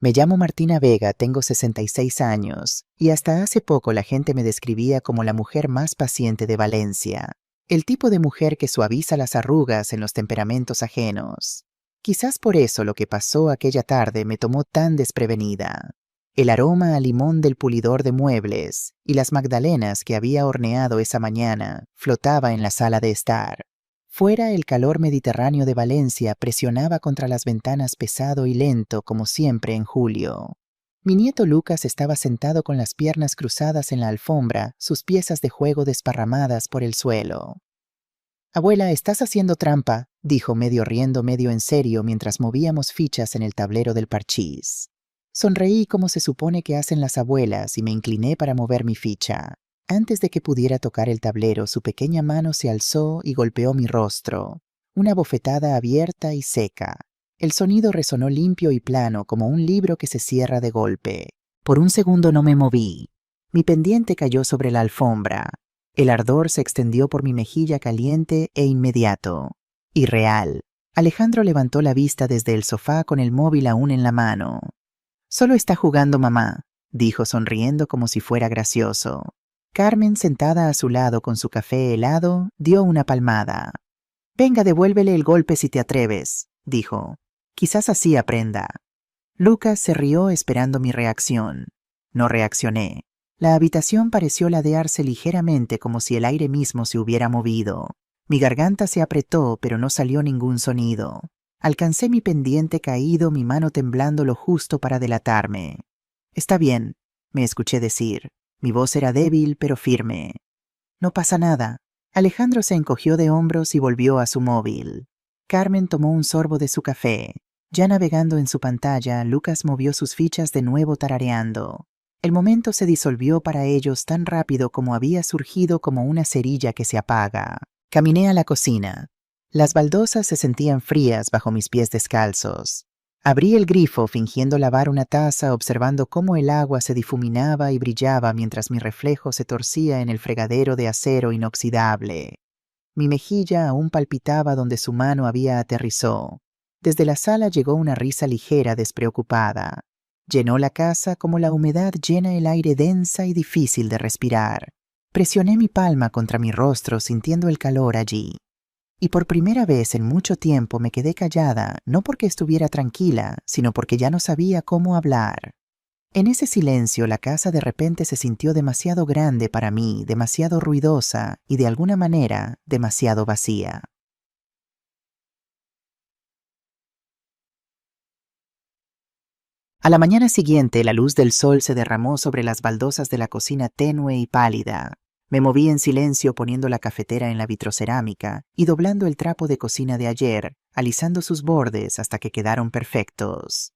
Me llamo Martina Vega, tengo 66 años, y hasta hace poco la gente me describía como la mujer más paciente de Valencia. El tipo de mujer que suaviza las arrugas en los temperamentos ajenos. Quizás por eso lo que pasó aquella tarde me tomó tan desprevenida. El aroma a limón del pulidor de muebles y las magdalenas que había horneado esa mañana flotaba en la sala de estar. Fuera, el calor mediterráneo de Valencia presionaba contra las ventanas pesado y lento como siempre en julio. Mi nieto Lucas estaba sentado con las piernas cruzadas en la alfombra, sus piezas de juego desparramadas por el suelo. «Abuela, estás haciendo trampa», dijo medio riendo medio en serio mientras movíamos fichas en el tablero del parchís. Sonreí como se supone que hacen las abuelas y me incliné para mover mi ficha. Antes de que pudiera tocar el tablero, su pequeña mano se alzó y golpeó mi rostro. Una bofetada abierta y seca. El sonido resonó limpio y plano como un libro que se cierra de golpe. Por un segundo no me moví. Mi pendiente cayó sobre la alfombra. El ardor se extendió por mi mejilla caliente e inmediato. Irreal. Alejandro levantó la vista desde el sofá con el móvil aún en la mano. «Solo está jugando mamá», dijo sonriendo como si fuera gracioso. Carmen, sentada a su lado con su café helado, dio una palmada. «Venga, devuélvele el golpe si te atreves», dijo. «Quizás así aprenda». Lucas se rió esperando mi reacción. No reaccioné. La habitación pareció ladearse ligeramente como si el aire mismo se hubiera movido. Mi garganta se apretó, pero no salió ningún sonido. Alcancé mi pendiente caído, mi mano temblando lo justo para delatarme. «Está bien», me escuché decir. Mi voz era débil, pero firme. «No pasa nada». Alejandro se encogió de hombros y volvió a su móvil. Carmen tomó un sorbo de su café. Ya navegando en su pantalla, Lucas movió sus fichas de nuevo tarareando. El momento se disolvió para ellos tan rápido como había surgido, como una cerilla que se apaga. Caminé a la cocina. Las baldosas se sentían frías bajo mis pies descalzos. Abrí el grifo fingiendo lavar una taza, observando cómo el agua se difuminaba y brillaba mientras mi reflejo se torcía en el fregadero de acero inoxidable. Mi mejilla aún palpitaba donde su mano había aterrizó. Desde la sala llegó una risa ligera, despreocupada. Llenó la casa como la humedad llena el aire, densa y difícil de respirar. Presioné mi palma contra mi rostro, sintiendo el calor allí. Y por primera vez en mucho tiempo me quedé callada, no porque estuviera tranquila, sino porque ya no sabía cómo hablar. En ese silencio, la casa de repente se sintió demasiado grande para mí, demasiado ruidosa y de alguna manera demasiado vacía. A la mañana siguiente, la luz del sol se derramó sobre las baldosas de la cocina tenue y pálida. Me moví en silencio poniendo la cafetera en la vitrocerámica y doblando el trapo de cocina de ayer, alisando sus bordes hasta que quedaron perfectos.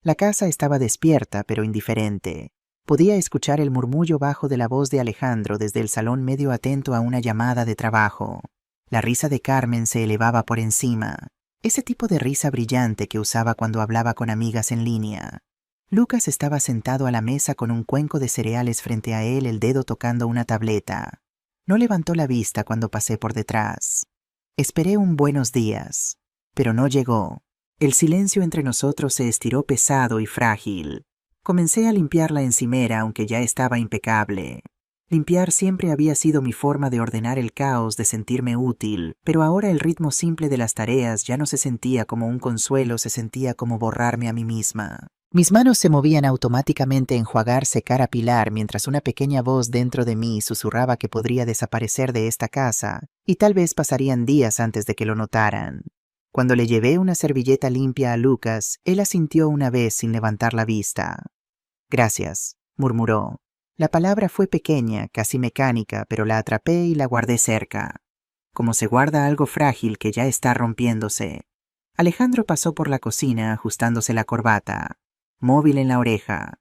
La casa estaba despierta pero indiferente. Podía escuchar el murmullo bajo de la voz de Alejandro desde el salón, medio atento a una llamada de trabajo. La risa de Carmen se elevaba por encima, ese tipo de risa brillante que usaba cuando hablaba con amigas en línea. Lucas estaba sentado a la mesa con un cuenco de cereales frente a él, el dedo tocando una tableta. No levantó la vista cuando pasé por detrás. Esperé un buenos días, pero no llegó. El silencio entre nosotros se estiró pesado y frágil. Comencé a limpiar la encimera, aunque ya estaba impecable. Limpiar siempre había sido mi forma de ordenar el caos, de sentirme útil, pero ahora el ritmo simple de las tareas ya no se sentía como un consuelo, se sentía como borrarme a mí misma. Mis manos se movían automáticamente a enjuagar, secar, apilar, mientras una pequeña voz dentro de mí susurraba que podría desaparecer de esta casa, y tal vez pasarían días antes de que lo notaran. Cuando le llevé una servilleta limpia a Lucas, él asintió una vez sin levantar la vista. «Gracias», murmuró. La palabra fue pequeña, casi mecánica, pero la atrapé y la guardé cerca, como se guarda algo frágil que ya está rompiéndose. Alejandro pasó por la cocina ajustándose la corbata, móvil en la oreja.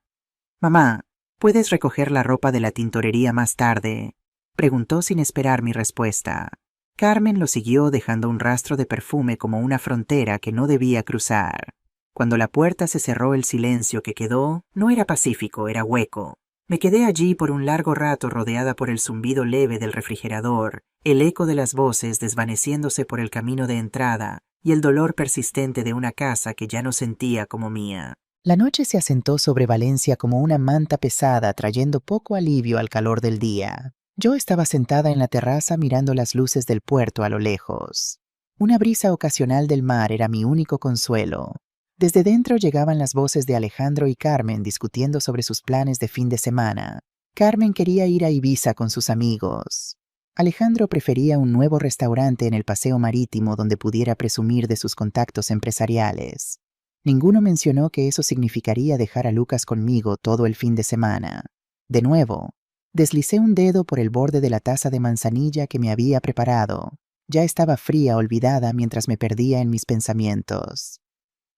«Mamá, ¿puedes recoger la ropa de la tintorería más tarde?», preguntó sin esperar mi respuesta. Carmen lo siguió, dejando un rastro de perfume como una frontera que no debía cruzar. Cuando la puerta se cerró, el silencio que quedó no era pacífico, era hueco. Me quedé allí por un largo rato, rodeada por el zumbido leve del refrigerador, el eco de las voces desvaneciéndose por el camino de entrada y el dolor persistente de una casa que ya no sentía como mía. La noche se asentó sobre Valencia como una manta pesada, trayendo poco alivio al calor del día. Yo estaba sentada en la terraza mirando las luces del puerto a lo lejos. Una brisa ocasional del mar era mi único consuelo. Desde dentro llegaban las voces de Alejandro y Carmen discutiendo sobre sus planes de fin de semana. Carmen quería ir a Ibiza con sus amigos. Alejandro prefería un nuevo restaurante en el paseo marítimo donde pudiera presumir de sus contactos empresariales. Ninguno mencionó que eso significaría dejar a Lucas conmigo todo el fin de semana. De nuevo, deslicé un dedo por el borde de la taza de manzanilla que me había preparado. Ya estaba fría, olvidada, mientras me perdía en mis pensamientos.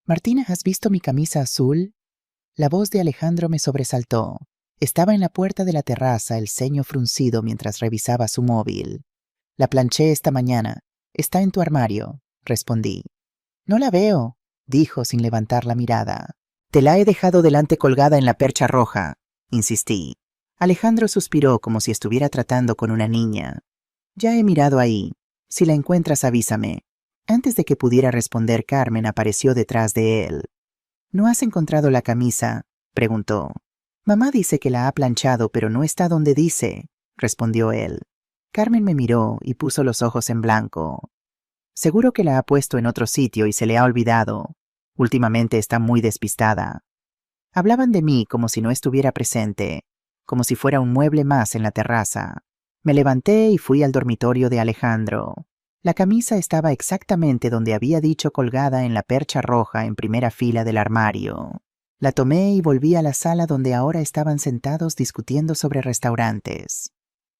«Martina, ¿has visto mi camisa azul?» La voz de Alejandro me sobresaltó. Estaba en la puerta de la terraza, el ceño fruncido mientras revisaba su móvil. «La planché esta mañana. Está en tu armario», respondí. «No la veo», dijo sin levantar la mirada. «Te la he dejado delante colgada en la percha roja», insistí. Alejandro suspiró como si estuviera tratando con una niña. «Ya he mirado ahí. Si la encuentras, avísame». Antes de que pudiera responder, Carmen apareció detrás de él. «¿No has encontrado la camisa?», preguntó. «Mamá dice que la ha planchado, pero no está donde dice», respondió él. Carmen me miró y puso los ojos en blanco. «Seguro que la ha puesto en otro sitio y se le ha olvidado. Últimamente está muy despistada». Hablaban de mí como si no estuviera presente, como si fuera un mueble más en la terraza. Me levanté y fui al dormitorio de Alejandro. La camisa estaba exactamente donde había dicho, colgada en la percha roja en primera fila del armario. La tomé y volví a la sala donde ahora estaban sentados discutiendo sobre restaurantes.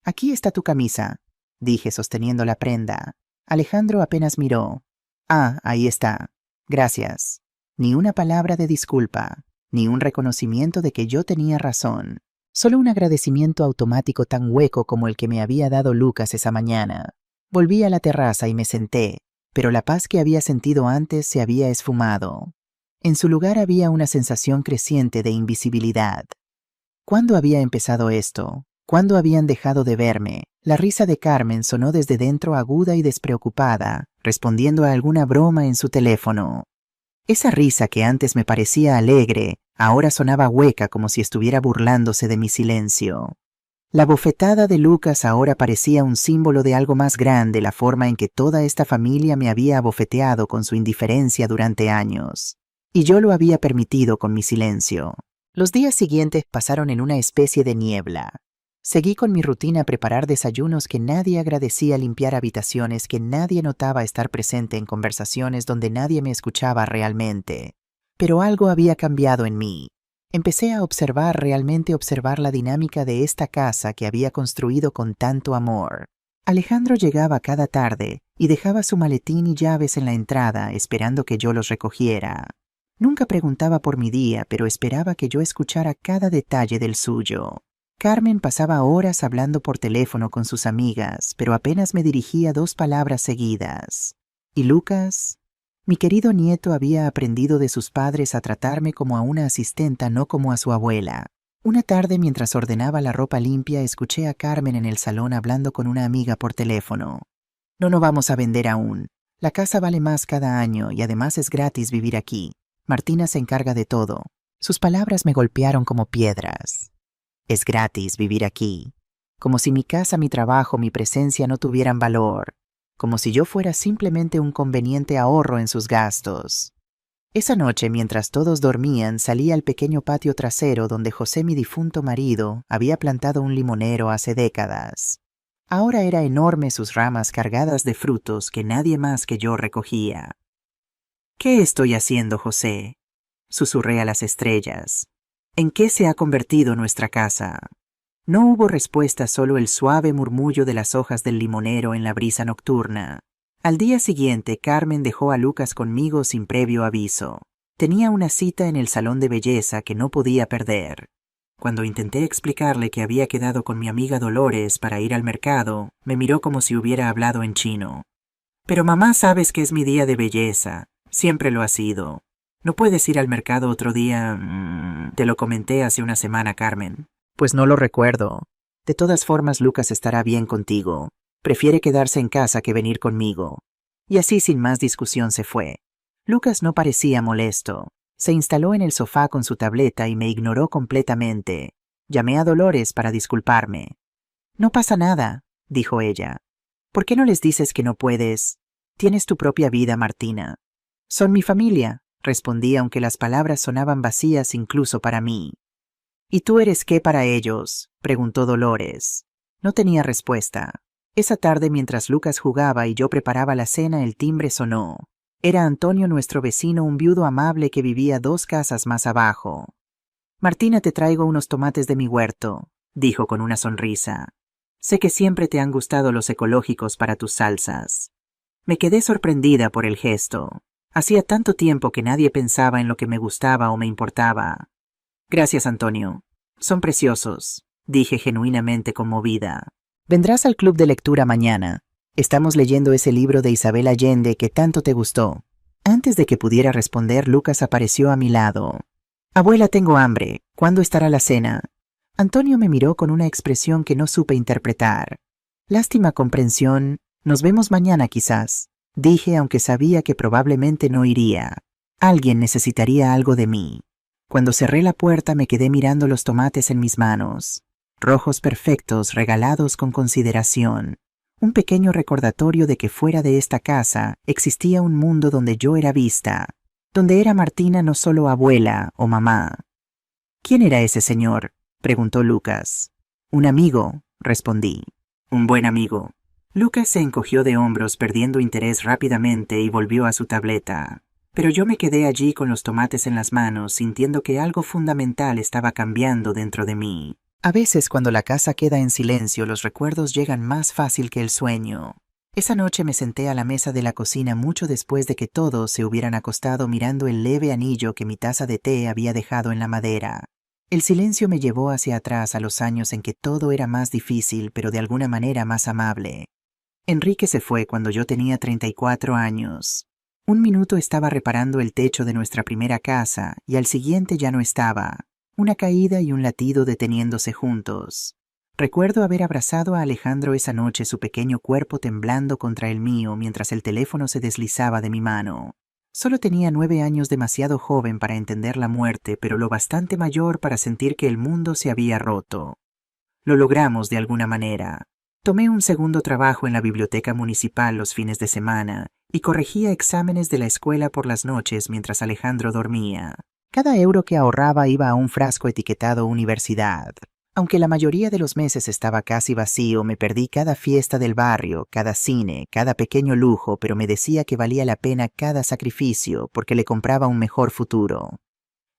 «Aquí está tu camisa», dije sosteniendo la prenda. Alejandro apenas miró. «Ah, ahí está. Gracias». Ni una palabra de disculpa, ni un reconocimiento de que yo tenía razón. Solo un agradecimiento automático tan hueco como el que me había dado Lucas esa mañana. Volví a la terraza y me senté, pero la paz que había sentido antes se había esfumado. En su lugar había una sensación creciente de invisibilidad. ¿Cuándo había empezado esto? ¿Cuándo habían dejado de verme? La risa de Carmen sonó desde dentro, aguda y despreocupada, respondiendo a alguna broma en su teléfono. Esa risa que antes me parecía alegre, ahora sonaba hueca, como si estuviera burlándose de mi silencio. La bofetada de Lucas ahora parecía un símbolo de algo más grande, la forma en que toda esta familia me había abofeteado con su indiferencia durante años. Y yo lo había permitido con mi silencio. Los días siguientes pasaron en una especie de niebla. Seguí con mi rutina, preparar desayunos que nadie agradecía, limpiar habitaciones que nadie notaba, estar presente en conversaciones donde nadie me escuchaba realmente. Pero algo había cambiado en mí. Empecé a observar, realmente observar la dinámica de esta casa que había construido con tanto amor. Alejandro llegaba cada tarde y dejaba su maletín y llaves en la entrada, esperando que yo los recogiera. Nunca preguntaba por mi día, pero esperaba que yo escuchara cada detalle del suyo. Carmen pasaba horas hablando por teléfono con sus amigas, pero apenas me dirigía 2 palabras seguidas. ¿Y Lucas? Mi querido nieto había aprendido de sus padres a tratarme como a una asistenta, no como a su abuela. Una tarde, mientras ordenaba la ropa limpia, escuché a Carmen en el salón hablando con una amiga por teléfono. No vamos a vender aún. La casa vale más cada año y además es gratis vivir aquí. Martina se encarga de todo». Sus palabras me golpearon como piedras. Es gratis vivir aquí. Como si mi casa, mi trabajo, mi presencia no tuvieran valor. Como si yo fuera simplemente un conveniente ahorro en sus gastos. Esa noche, mientras todos dormían, salí al pequeño patio trasero donde José, mi difunto marido, había plantado un limonero hace décadas. Ahora era enorme, sus ramas cargadas de frutos que nadie más que yo recogía. «¿Qué estoy haciendo, José?», susurré a las estrellas. «¿En qué se ha convertido nuestra casa?». No hubo respuesta, solo el suave murmullo de las hojas del limonero en la brisa nocturna. Al día siguiente, Carmen dejó a Lucas conmigo sin previo aviso. Tenía una cita en el salón de belleza que no podía perder. Cuando intenté explicarle que había quedado con mi amiga Dolores para ir al mercado, me miró como si hubiera hablado en chino. «Pero mamá, sabes que es mi día de belleza. Siempre lo ha sido. ¿No puedes ir al mercado otro día? Te lo comenté hace una semana, Carmen». «Pues no lo recuerdo. De todas formas, Lucas estará bien contigo. Prefiere quedarse en casa que venir conmigo». Y así, sin más discusión, se fue. Lucas no parecía molesto. Se instaló en el sofá con su tableta y me ignoró completamente. Llamé a Dolores para disculparme. No pasa nada, dijo ella. ¿Por qué no les dices que no puedes? Tienes tu propia vida, Martina. Son mi familia, respondí aunque las palabras sonaban vacías incluso para mí. ¿Y tú eres qué para ellos?, preguntó Dolores. No tenía respuesta. Esa tarde, mientras Lucas jugaba y yo preparaba la cena, el timbre sonó. Era Antonio, nuestro vecino, un viudo amable que vivía 2 casas más abajo. Martina, te traigo unos tomates de mi huerto, dijo con una sonrisa. Sé que siempre te han gustado los ecológicos para tus salsas. Me quedé sorprendida por el gesto. Hacía tanto tiempo que nadie pensaba en lo que me gustaba o me importaba. Gracias, Antonio. Son preciosos, dije genuinamente conmovida. Vendrás al club de lectura mañana. Estamos leyendo ese libro de Isabel Allende que tanto te gustó. Antes de que pudiera responder, Lucas apareció a mi lado. Abuela, tengo hambre. ¿Cuándo estará la cena? Antonio me miró con una expresión que no supe interpretar. Lástima, comprensión. Nos vemos mañana quizás, dije, aunque sabía que probablemente no iría. Alguien necesitaría algo de mí. Cuando cerré la puerta me quedé mirando los tomates en mis manos. Rojos perfectos, regalados con consideración. Un pequeño recordatorio de que fuera de esta casa existía un mundo donde yo era vista, donde era Martina no solo abuela o mamá. ¿Quién era ese señor?, preguntó Lucas. Un amigo, respondí. Un buen amigo. Lucas se encogió de hombros, perdiendo interés rápidamente, y volvió a su tableta. Pero yo me quedé allí con los tomates en las manos, sintiendo que algo fundamental estaba cambiando dentro de mí. A veces, cuando la casa queda en silencio, los recuerdos llegan más fácil que el sueño. Esa noche me senté a la mesa de la cocina mucho después de que todos se hubieran acostado, mirando el leve anillo que mi taza de té había dejado en la madera. El silencio me llevó hacia atrás, a los años en que todo era más difícil, pero de alguna manera más amable. Enrique se fue cuando yo tenía 34 años. Un minuto estaba reparando el techo de nuestra primera casa y al siguiente ya no estaba. Una caída y un latido deteniéndose juntos. Recuerdo haber abrazado a Alejandro esa noche, su pequeño cuerpo temblando contra el mío mientras el teléfono se deslizaba de mi mano. Solo tenía 9 años, demasiado joven para entender la muerte, pero lo bastante mayor para sentir que el mundo se había roto. Lo logramos de alguna manera. Tomé un segundo trabajo en la biblioteca municipal los fines de semana y corregía exámenes de la escuela por las noches mientras Alejandro dormía. Cada euro que ahorraba iba a un frasco etiquetado universidad. Aunque la mayoría de los meses estaba casi vacío, me perdí cada fiesta del barrio, cada cine, cada pequeño lujo, pero me decía que valía la pena cada sacrificio porque le compraba un mejor futuro.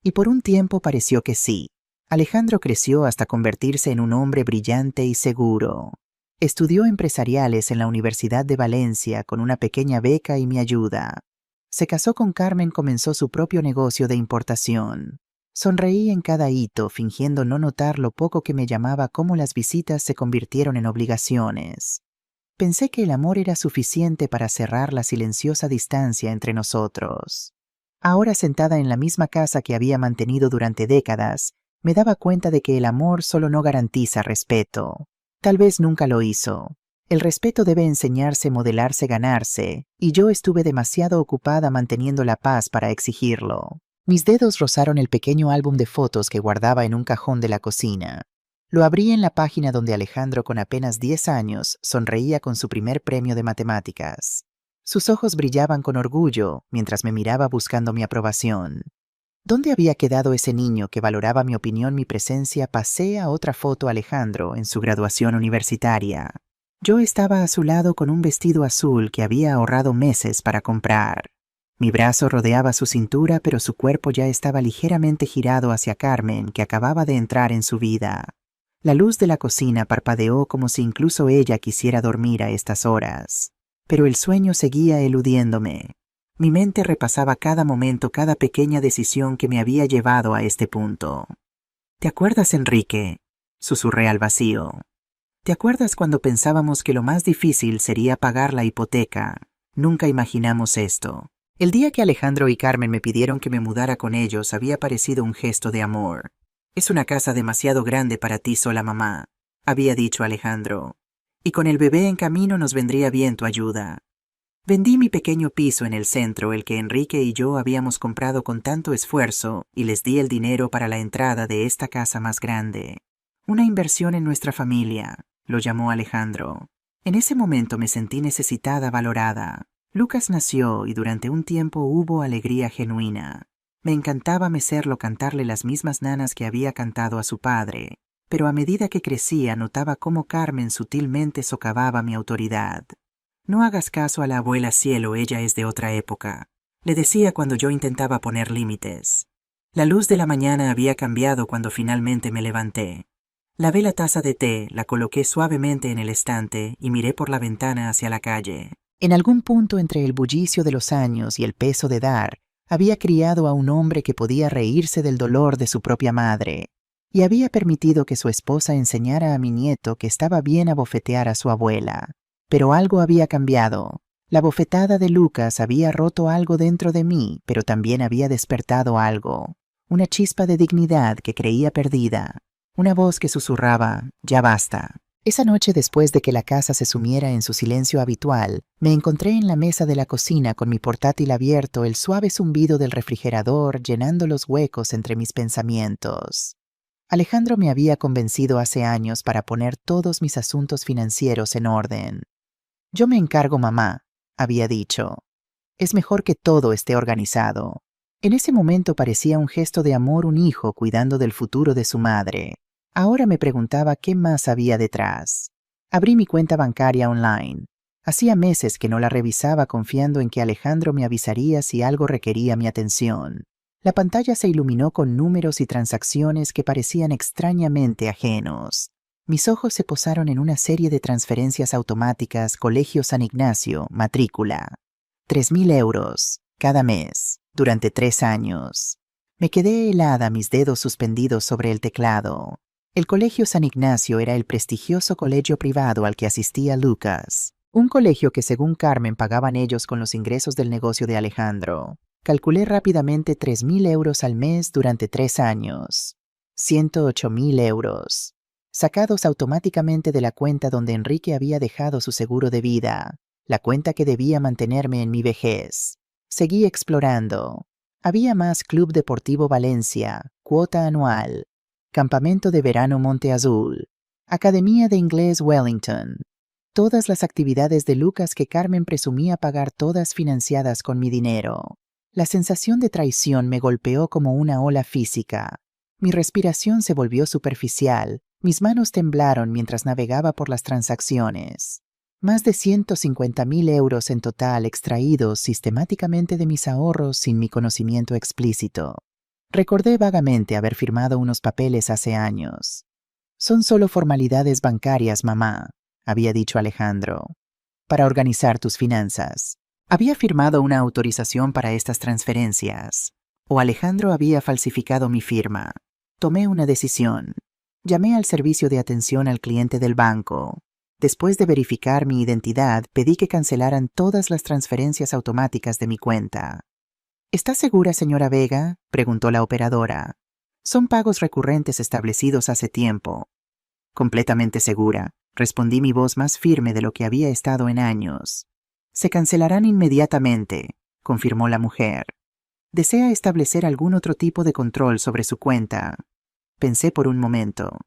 Y por un tiempo pareció que sí. Alejandro creció hasta convertirse en un hombre brillante y seguro. Estudió empresariales en la Universidad de Valencia con una pequeña beca y mi ayuda. Se casó con Carmen, comenzó su propio negocio de importación. Sonreí en cada hito, fingiendo no notar lo poco que me llamaba cómo las visitas se convirtieron en obligaciones. Pensé que el amor era suficiente para cerrar la silenciosa distancia entre nosotros. Ahora, sentada en la misma casa que había mantenido durante décadas, me daba cuenta de que el amor solo no garantiza respeto. Tal vez nunca lo hizo. El respeto debe enseñarse, modelarse, ganarse, y yo estuve demasiado ocupada manteniendo la paz para exigirlo. Mis dedos rozaron el pequeño álbum de fotos que guardaba en un cajón de la cocina. Lo abrí en la página donde Alejandro, con apenas 10 años, sonreía con su primer premio de matemáticas. Sus ojos brillaban con orgullo mientras me miraba buscando mi aprobación. ¿Dónde había quedado ese niño que valoraba mi opinión, mi presencia? Pasé a otra foto: Alejandro en su graduación universitaria. Yo estaba a su lado con un vestido azul que había ahorrado meses para comprar. Mi brazo rodeaba su cintura, pero su cuerpo ya estaba ligeramente girado hacia Carmen, que acababa de entrar en su vida. La luz de la cocina parpadeó como si incluso ella quisiera dormir a estas horas. Pero el sueño seguía eludiéndome. Mi mente repasaba cada momento, cada pequeña decisión que me había llevado a este punto. ¿Te acuerdas, Enrique?, susurré al vacío. ¿Te acuerdas cuando pensábamos que lo más difícil sería pagar la hipoteca? Nunca imaginamos esto. El día que Alejandro y Carmen me pidieron que me mudara con ellos había parecido un gesto de amor. Es una casa demasiado grande para ti sola, mamá, había dicho Alejandro. Y con el bebé en camino nos vendría bien tu ayuda. Vendí mi pequeño piso en el centro, el que Enrique y yo habíamos comprado con tanto esfuerzo, y les di el dinero para la entrada de esta casa más grande. Una inversión en nuestra familia, lo llamó Alejandro. En ese momento me sentí necesitada, valorada. Lucas nació y durante un tiempo hubo alegría genuina. Me encantaba mecerlo, cantarle las mismas nanas que había cantado a su padre, pero a medida que crecía notaba cómo Carmen sutilmente socavaba mi autoridad. No hagas caso a la abuela Cielo, ella es de otra época, le decía cuando yo intentaba poner límites. La luz de la mañana había cambiado cuando finalmente me levanté. Lavé la taza de té, la coloqué suavemente en el estante y miré por la ventana hacia la calle. En algún punto entre el bullicio de los años y el peso de dar, había criado a un hombre que podía reírse del dolor de su propia madre, y había permitido que su esposa enseñara a mi nieto que estaba bien abofetear a su abuela. Pero algo había cambiado. La bofetada de Lucas había roto algo dentro de mí, pero también había despertado algo. Una chispa de dignidad que creía perdida. Una voz que susurraba, «Ya basta». Esa noche, después de que la casa se sumiera en su silencio habitual, me encontré en la mesa de la cocina con mi portátil abierto, el suave zumbido del refrigerador llenando los huecos entre mis pensamientos. Alejandro me había convencido hace años para poner todos mis asuntos financieros en orden. «Yo me encargo, mamá», había dicho. «Es mejor que todo esté organizado». En ese momento parecía un gesto de amor, un hijo cuidando del futuro de su madre. Ahora me preguntaba qué más había detrás. Abrí mi cuenta bancaria online. Hacía meses que no la revisaba, confiando en que Alejandro me avisaría si algo requería mi atención. La pantalla se iluminó con números y transacciones que parecían extrañamente ajenos. Mis ojos se posaron en una serie de transferencias automáticas: Colegio San Ignacio, matrícula. 3.000 euros, cada mes, durante 3 años. Me quedé helada, mis dedos suspendidos sobre el teclado. El Colegio San Ignacio era el prestigioso colegio privado al que asistía Lucas. Un colegio que, según Carmen, pagaban ellos con los ingresos del negocio de Alejandro. Calculé rápidamente 3.000 euros al mes durante 3 años. 108.000 euros. Sacados automáticamente de la cuenta donde Enrique había dejado su seguro de vida, la cuenta que debía mantenerme en mi vejez. Seguí explorando. Había más: Club Deportivo Valencia, cuota anual, Campamento de Verano Monte Azul, Academia de Inglés Wellington. Todas las actividades de Lucas que Carmen presumía pagar, todas financiadas con mi dinero. La sensación de traición me golpeó como una ola física. Mi respiración se volvió superficial, mis manos temblaron mientras navegaba por las transacciones. Más de 150.000 euros en total, extraídos sistemáticamente de mis ahorros sin mi conocimiento explícito. Recordé vagamente haber firmado unos papeles hace años. «Son solo formalidades bancarias, mamá», había dicho Alejandro, «para organizar tus finanzas». Había firmado una autorización para estas transferencias. O Alejandro había falsificado mi firma. Tomé una decisión. Llamé al servicio de atención al cliente del banco. Después de verificar mi identidad, pedí que cancelaran todas las transferencias automáticas de mi cuenta. «¿Está segura, señora Vega?», preguntó la operadora. «Son pagos recurrentes establecidos hace tiempo». «Completamente segura», respondí, mi voz más firme de lo que había estado en años. «Se cancelarán inmediatamente», confirmó la mujer. «¿Desea establecer algún otro tipo de control sobre su cuenta?». Pensé por un momento.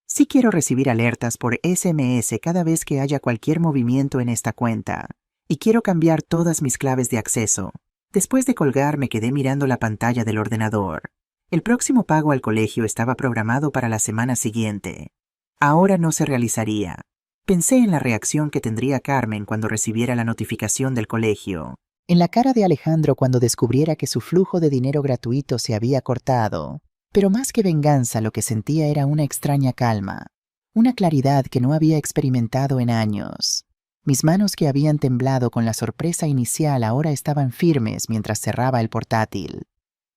«Sí, quiero recibir alertas por SMS cada vez que haya cualquier movimiento en esta cuenta. Y quiero cambiar todas mis claves de acceso». Después de colgar, me quedé mirando la pantalla del ordenador. El próximo pago al colegio estaba programado para la semana siguiente. Ahora no se realizaría. Pensé en la reacción que tendría Carmen cuando recibiera la notificación del colegio. En la cara de Alejandro cuando descubriera que su flujo de dinero gratuito se había cortado. Pero más que venganza, lo que sentía era una extraña calma. Una claridad que no había experimentado en años. Mis manos, que habían temblado con la sorpresa inicial, ahora estaban firmes mientras cerraba el portátil.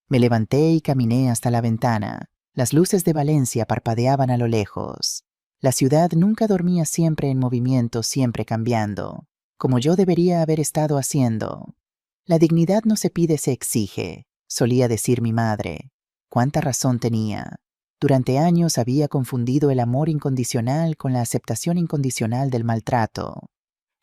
Me levanté y caminé hasta la ventana. Las luces de Valencia parpadeaban a lo lejos. La ciudad nunca dormía, siempre en movimiento, siempre cambiando, como yo debería haber estado haciendo. «La dignidad no se pide, se exige», solía decir mi madre. Cuánta razón tenía. Durante años había confundido el amor incondicional con la aceptación incondicional del maltrato.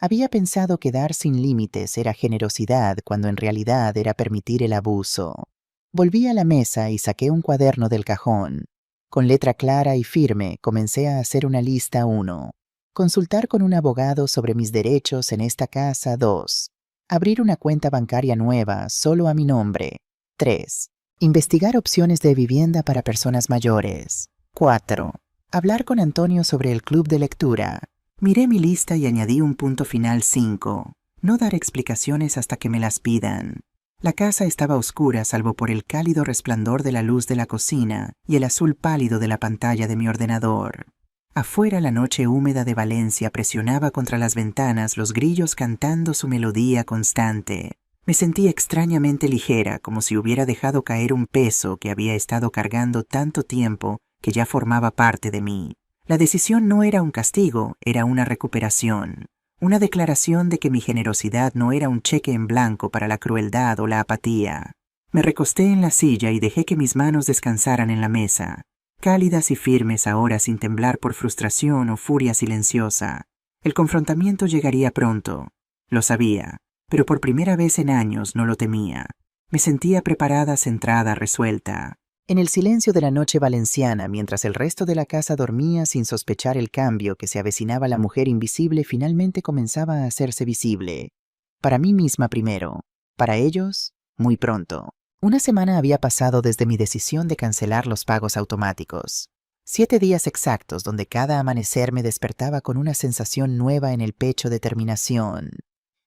Había pensado que dar sin límites era generosidad cuando en realidad era permitir el abuso. Volví a la mesa y saqué un cuaderno del cajón. Con letra clara y firme comencé a hacer una lista 1. Consultar con un abogado sobre mis derechos en esta casa 2. Abrir una cuenta bancaria nueva solo a mi nombre 3. Investigar opciones de vivienda para personas mayores 4. Hablar con Antonio sobre el club de lectura. Miré mi lista y añadí un punto final 5. No dar explicaciones hasta que me las pidan. La casa estaba oscura salvo por el cálido resplandor de la luz de la cocina y el azul pálido de la pantalla de mi ordenador. Afuera la noche húmeda de Valencia presionaba contra las ventanas los grillos cantando su melodía constante. Me sentí extrañamente ligera, como si hubiera dejado caer un peso que había estado cargando tanto tiempo que ya formaba parte de mí. La decisión no era un castigo, era una recuperación. Una declaración de que mi generosidad no era un cheque en blanco para la crueldad o la apatía. Me recosté en la silla y dejé que mis manos descansaran en la mesa, cálidas y firmes ahora sin temblar por frustración o furia silenciosa. El confrontamiento llegaría pronto. Lo sabía, pero por primera vez en años no lo temía. Me sentía preparada, centrada, resuelta. En el silencio de la noche valenciana, mientras el resto de la casa dormía sin sospechar el cambio que se avecinaba, la mujer invisible finalmente comenzaba a hacerse visible. Para mí misma primero, para ellos, muy pronto. Una semana había pasado desde mi decisión de cancelar los pagos automáticos. 7 días exactos donde cada amanecer me despertaba con una sensación nueva en el pecho de determinación.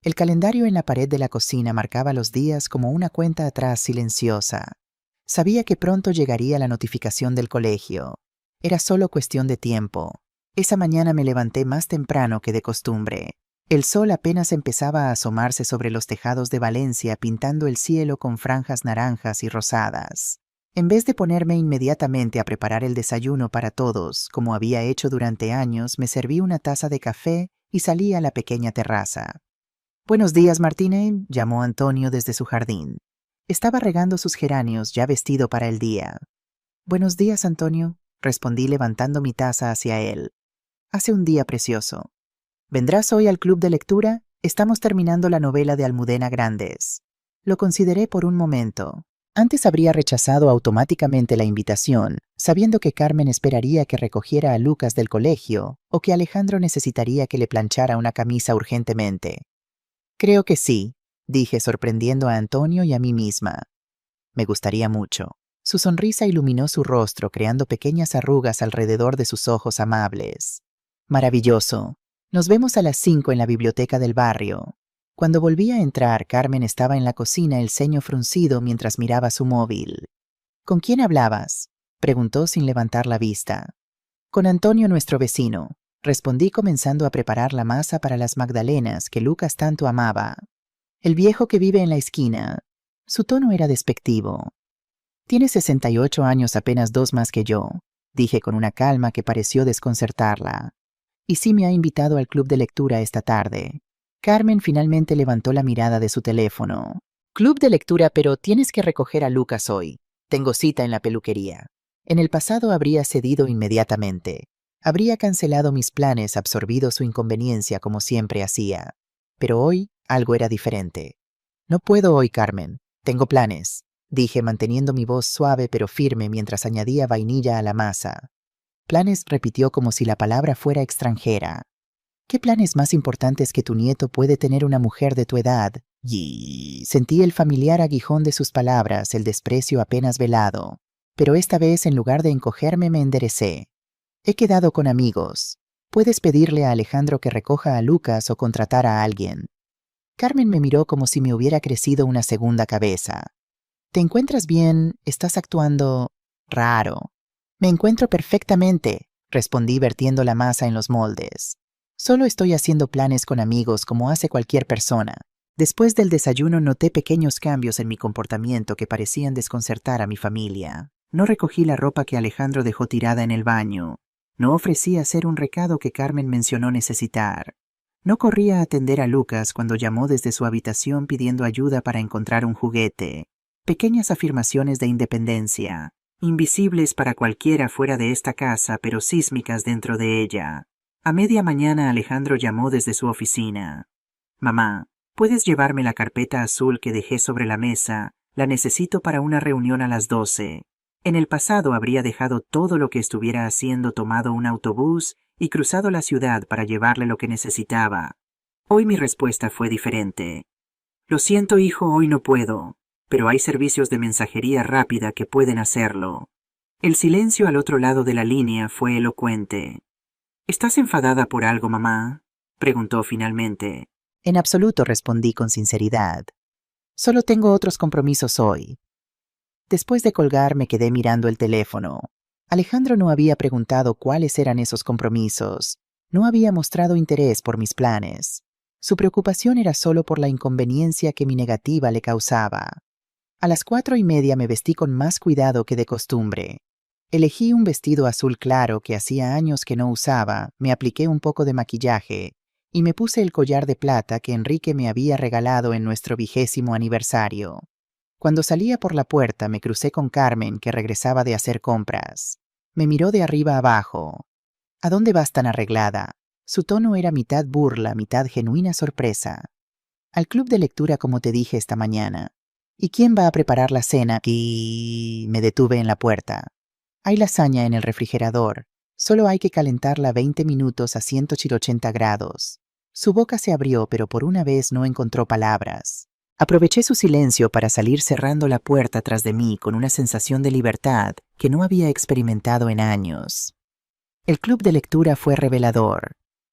El calendario en la pared de la cocina marcaba los días como una cuenta atrás silenciosa. Sabía que pronto llegaría la notificación del colegio. Era solo cuestión de tiempo. Esa mañana me levanté más temprano que de costumbre. El sol apenas empezaba a asomarse sobre los tejados de Valencia, pintando el cielo con franjas naranjas y rosadas. En vez de ponerme inmediatamente a preparar el desayuno para todos, como había hecho durante años, me serví una taza de café y salí a la pequeña terraza. «Buenos días, Martínez», llamó Antonio desde su jardín. Estaba regando sus geranios, ya vestido para el día. «Buenos días, Antonio», respondí levantando mi taza hacia él. «Hace un día precioso. ¿Vendrás hoy al club de lectura? Estamos terminando la novela de Almudena Grandes». Lo consideré por un momento. Antes habría rechazado automáticamente la invitación, sabiendo que Carmen esperaría que recogiera a Lucas del colegio o que Alejandro necesitaría que le planchara una camisa urgentemente. «Creo que sí», dije sorprendiendo a Antonio y a mí misma. Me gustaría mucho. Su sonrisa iluminó su rostro, creando pequeñas arrugas alrededor de sus ojos amables. «Maravilloso. Nos vemos a las 5 en la biblioteca del barrio». Cuando volví a entrar, Carmen estaba en la cocina, el ceño fruncido mientras miraba su móvil. «¿Con quién hablabas?», preguntó sin levantar la vista. «Con Antonio, nuestro vecino», respondí comenzando a preparar la masa para las magdalenas que Lucas tanto amaba. «El viejo que vive en la esquina». Su tono era despectivo. «Tiene 68 años, apenas 2 más que yo», dije con una calma que pareció desconcertarla. «Y sí me ha invitado al club de lectura esta tarde». Carmen finalmente levantó la mirada de su teléfono. «Club de lectura, pero tienes que recoger a Lucas hoy. Tengo cita en la peluquería». En el pasado habría cedido inmediatamente. Habría cancelado mis planes, absorbido su inconveniencia como siempre hacía. Pero hoy algo era diferente. «No puedo hoy, Carmen. Tengo planes», dije manteniendo mi voz suave pero firme mientras añadía vainilla a la masa. «Planes», repitió como si la palabra fuera extranjera. «¿Qué planes más importantes que tu nieto puede tener una mujer de tu edad?» Y sentí el familiar aguijón de sus palabras, el desprecio apenas velado. Pero esta vez, en lugar de encogerme, me enderecé. «He quedado con amigos. Puedes pedirle a Alejandro que recoja a Lucas o contratar a alguien». Carmen me miró como si me hubiera crecido una segunda cabeza. «¿Te encuentras bien? ¿Estás actuando raro?» «Me encuentro perfectamente», respondí vertiendo la masa en los moldes. «Solo estoy haciendo planes con amigos como hace cualquier persona». Después del desayuno noté pequeños cambios en mi comportamiento que parecían desconcertar a mi familia. No recogí la ropa que Alejandro dejó tirada en el baño. No ofrecí hacer un recado que Carmen mencionó necesitar. No corrí a atender a Lucas cuando llamó desde su habitación pidiendo ayuda para encontrar un juguete. Pequeñas afirmaciones de independencia, invisibles para cualquiera fuera de esta casa, pero sísmicas dentro de ella. A media mañana Alejandro llamó desde su oficina. Mamá, ¿puedes llevarme la carpeta azul que dejé sobre la mesa? La necesito para una reunión a las 12. En el pasado habría dejado todo lo que estuviera haciendo, tomado un autobús y cruzado la ciudad para llevarle lo que necesitaba. Hoy mi respuesta fue diferente. Lo siento, hijo, hoy no puedo, pero hay servicios de mensajería rápida que pueden hacerlo. El silencio al otro lado de la línea fue elocuente. ¿Estás enfadada por algo, mamá?, preguntó finalmente. En absoluto, respondí con sinceridad. Solo tengo otros compromisos hoy. Después de colgar me quedé mirando el teléfono. Alejandro no había preguntado cuáles eran esos compromisos. No había mostrado interés por mis planes. Su preocupación era solo por la inconveniencia que mi negativa le causaba. A las 4:30 me vestí con más cuidado que de costumbre. Elegí un vestido azul claro que hacía años que no usaba, me apliqué un poco de maquillaje y me puse el collar de plata que Enrique me había regalado en nuestro 20º aniversario. Cuando salía por la puerta me crucé con Carmen, que regresaba de hacer compras. Me miró de arriba abajo. ¿A dónde vas tan arreglada? Su tono era mitad burla, mitad genuina sorpresa. Al club de lectura, como te dije esta mañana. ¿Y quién va a preparar la cena? Y me detuve en la puerta. Hay lasaña en el refrigerador. Solo hay que calentarla 20 minutos a 180 grados. Su boca se abrió, pero por una vez no encontró palabras. Aproveché su silencio para salir cerrando la puerta tras de mí con una sensación de libertad que no había experimentado en años. El club de lectura fue revelador.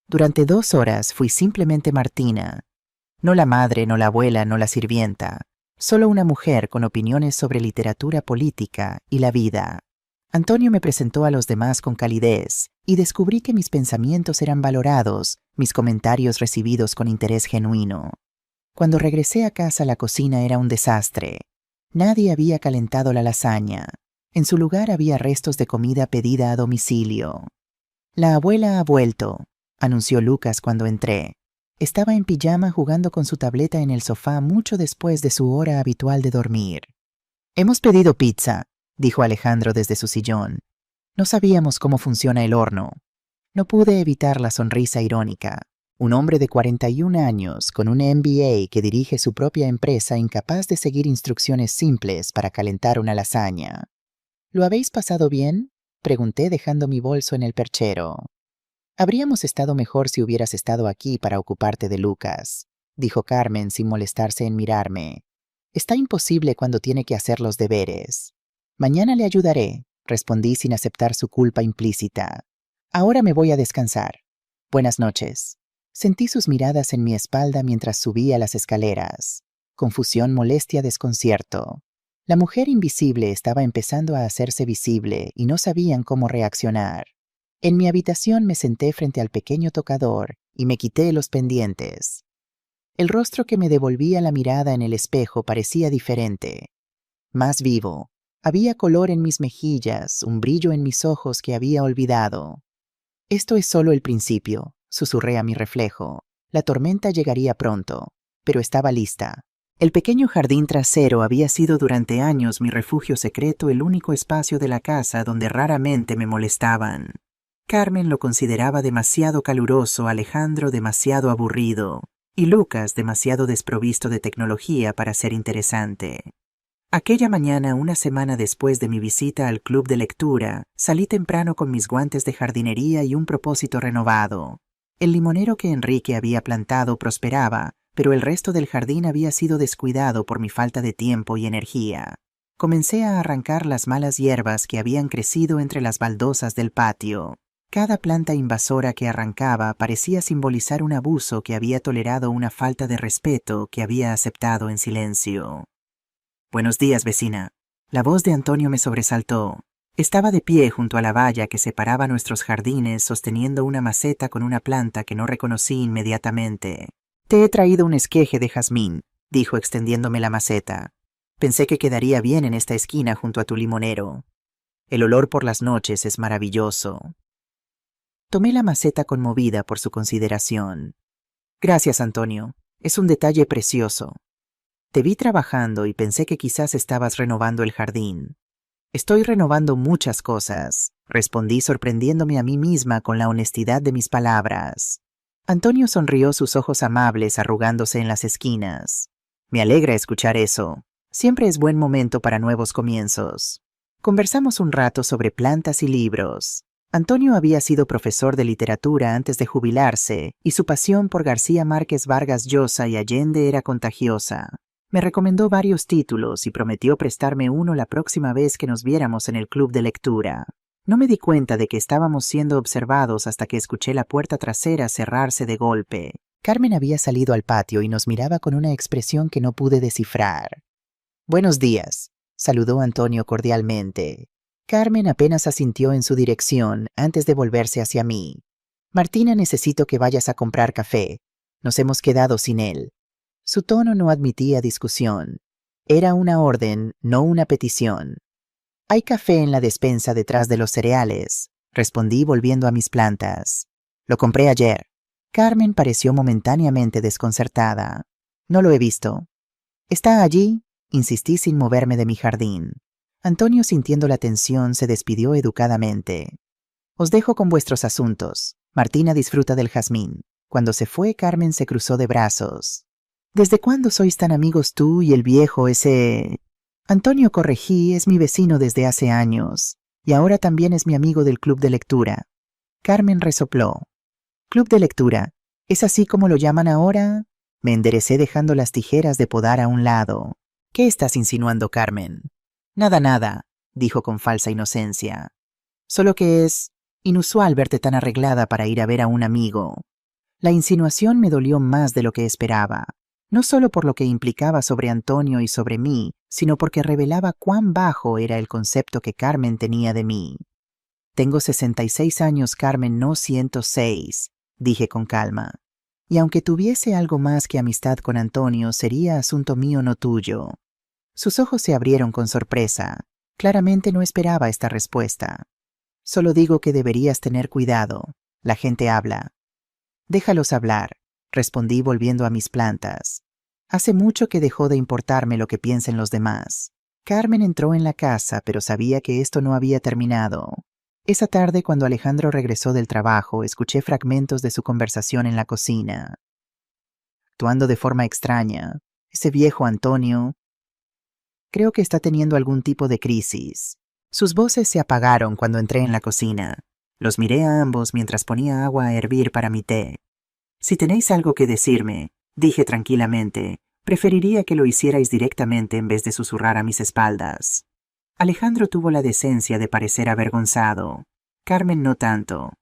Durante 2 horas fui simplemente Martina. No la madre, no la abuela, no la sirvienta. Solo una mujer con opiniones sobre literatura política y la vida. Antonio me presentó a los demás con calidez y descubrí que mis pensamientos eran valorados, mis comentarios recibidos con interés genuino. Cuando regresé a casa, la cocina era un desastre. Nadie había calentado la lasaña. En su lugar había restos de comida pedida a domicilio. La abuela ha vuelto, anunció Lucas cuando entré. Estaba en pijama jugando con su tableta en el sofá mucho después de su hora habitual de dormir. Hemos pedido pizza, dijo Alejandro desde su sillón. No sabíamos cómo funciona el horno. No pude evitar la sonrisa irónica. Un hombre de 41 años, con un MBA que dirige su propia empresa, incapaz de seguir instrucciones simples para calentar una lasaña. ¿Lo habéis pasado bien?, pregunté dejando mi bolso en el perchero. Habríamos estado mejor si hubieras estado aquí para ocuparte de Lucas, dijo Carmen sin molestarse en mirarme. Está imposible cuando tiene que hacer los deberes. Mañana le ayudaré, respondí sin aceptar su culpa implícita. Ahora me voy a descansar. Buenas noches. Sentí sus miradas en mi espalda mientras subía las escaleras. Confusión, molestia, desconcierto. La mujer invisible estaba empezando a hacerse visible y no sabían cómo reaccionar. En mi habitación me senté frente al pequeño tocador y me quité los pendientes. El rostro que me devolvía la mirada en el espejo parecía diferente. Más vivo. Había color en mis mejillas, un brillo en mis ojos que había olvidado. Esto es solo el principio, susurré a mi reflejo. La tormenta llegaría pronto, pero estaba lista. El pequeño jardín trasero había sido durante años mi refugio secreto, el único espacio de la casa donde raramente me molestaban. Carmen lo consideraba demasiado caluroso, Alejandro demasiado aburrido y Lucas demasiado desprovisto de tecnología para ser interesante. Aquella mañana, una semana después de mi visita al club de lectura, salí temprano con mis guantes de jardinería y un propósito renovado. El limonero que Enrique había plantado prosperaba, pero el resto del jardín había sido descuidado por mi falta de tiempo y energía. Comencé a arrancar las malas hierbas que habían crecido entre las baldosas del patio. Cada planta invasora que arrancaba parecía simbolizar un abuso que había tolerado, una falta de respeto que había aceptado en silencio. «Buenos días, vecina». La voz de Antonio me sobresaltó. Estaba de pie junto a la valla que separaba nuestros jardines, sosteniendo una maceta con una planta que no reconocí inmediatamente. «Te he traído un esqueje de jazmín», dijo extendiéndome la maceta. «Pensé que quedaría bien en esta esquina junto a tu limonero. El olor por las noches es maravilloso». Tomé la maceta conmovida por su consideración. «Gracias, Antonio. Es un detalle precioso. Te vi trabajando y pensé que quizás estabas renovando el jardín». «Estoy renovando muchas cosas», respondí sorprendiéndome a mí misma con la honestidad de mis palabras. Antonio sonrió, sus ojos amables arrugándose en las esquinas. Me alegra escuchar eso. Siempre es buen momento para nuevos comienzos. Conversamos un rato sobre plantas y libros. Antonio había sido profesor de literatura antes de jubilarse, y su pasión por García Márquez, Vargas Llosa y Allende era contagiosa. Me recomendó varios títulos y prometió prestarme uno la próxima vez que nos viéramos en el club de lectura. No me di cuenta de que estábamos siendo observados hasta que escuché la puerta trasera cerrarse de golpe. Carmen había salido al patio y nos miraba con una expresión que no pude descifrar. «Buenos días», saludó Antonio cordialmente. Carmen apenas asintió en su dirección antes de volverse hacia mí. «Martina, necesito que vayas a comprar café. Nos hemos quedado sin él». Su tono no admitía discusión. Era una orden, no una petición. «Hay café en la despensa detrás de los cereales», respondí volviendo a mis plantas. «Lo compré ayer». Carmen pareció momentáneamente desconcertada. «No lo he visto». «¿Está allí?», insistí sin moverme de mi jardín. Antonio, sintiendo la tensión, se despidió educadamente. «Os dejo con vuestros asuntos. Martina disfruta del jazmín». Cuando se fue, Carmen se cruzó de brazos. «¿Desde cuándo sois tan amigos tú y el viejo ese...?» «Antonio», corregí, «es mi vecino desde hace años, y ahora también es mi amigo del club de lectura». Carmen resopló. «¿Club de lectura? ¿Es así como lo llaman ahora?» Me enderecé dejando las tijeras de podar a un lado. «¿Qué estás insinuando, Carmen?» Nada, dijo con falsa inocencia. «Solo que es inusual verte tan arreglada para ir a ver a un amigo». La insinuación me dolió más de lo que esperaba, no solo por lo que implicaba sobre Antonio y sobre mí, sino porque revelaba cuán bajo era el concepto que Carmen tenía de mí. «Tengo 66 años, Carmen, no 106», dije con calma. «Y aunque tuviese algo más que amistad con Antonio, sería asunto mío, no tuyo». Sus ojos se abrieron con sorpresa. Claramente no esperaba esta respuesta. «Solo digo que deberías tener cuidado. La gente habla». «Déjalos hablar», respondí volviendo a mis plantas. Hace mucho que dejó de importarme lo que piensen los demás. Carmen entró en la casa, pero sabía que esto no había terminado. Esa tarde, cuando Alejandro regresó del trabajo, escuché fragmentos de su conversación en la cocina. Actuando de forma extraña. Ese viejo Antonio... Creo que está teniendo algún tipo de crisis. Sus voces se apagaron cuando entré en la cocina. Los miré a ambos mientras ponía agua a hervir para mi té. «Si tenéis algo que decirme», dije tranquilamente, «preferiría que lo hicierais directamente en vez de susurrar a mis espaldas». Alejandro tuvo la decencia de parecer avergonzado. Carmen no tanto.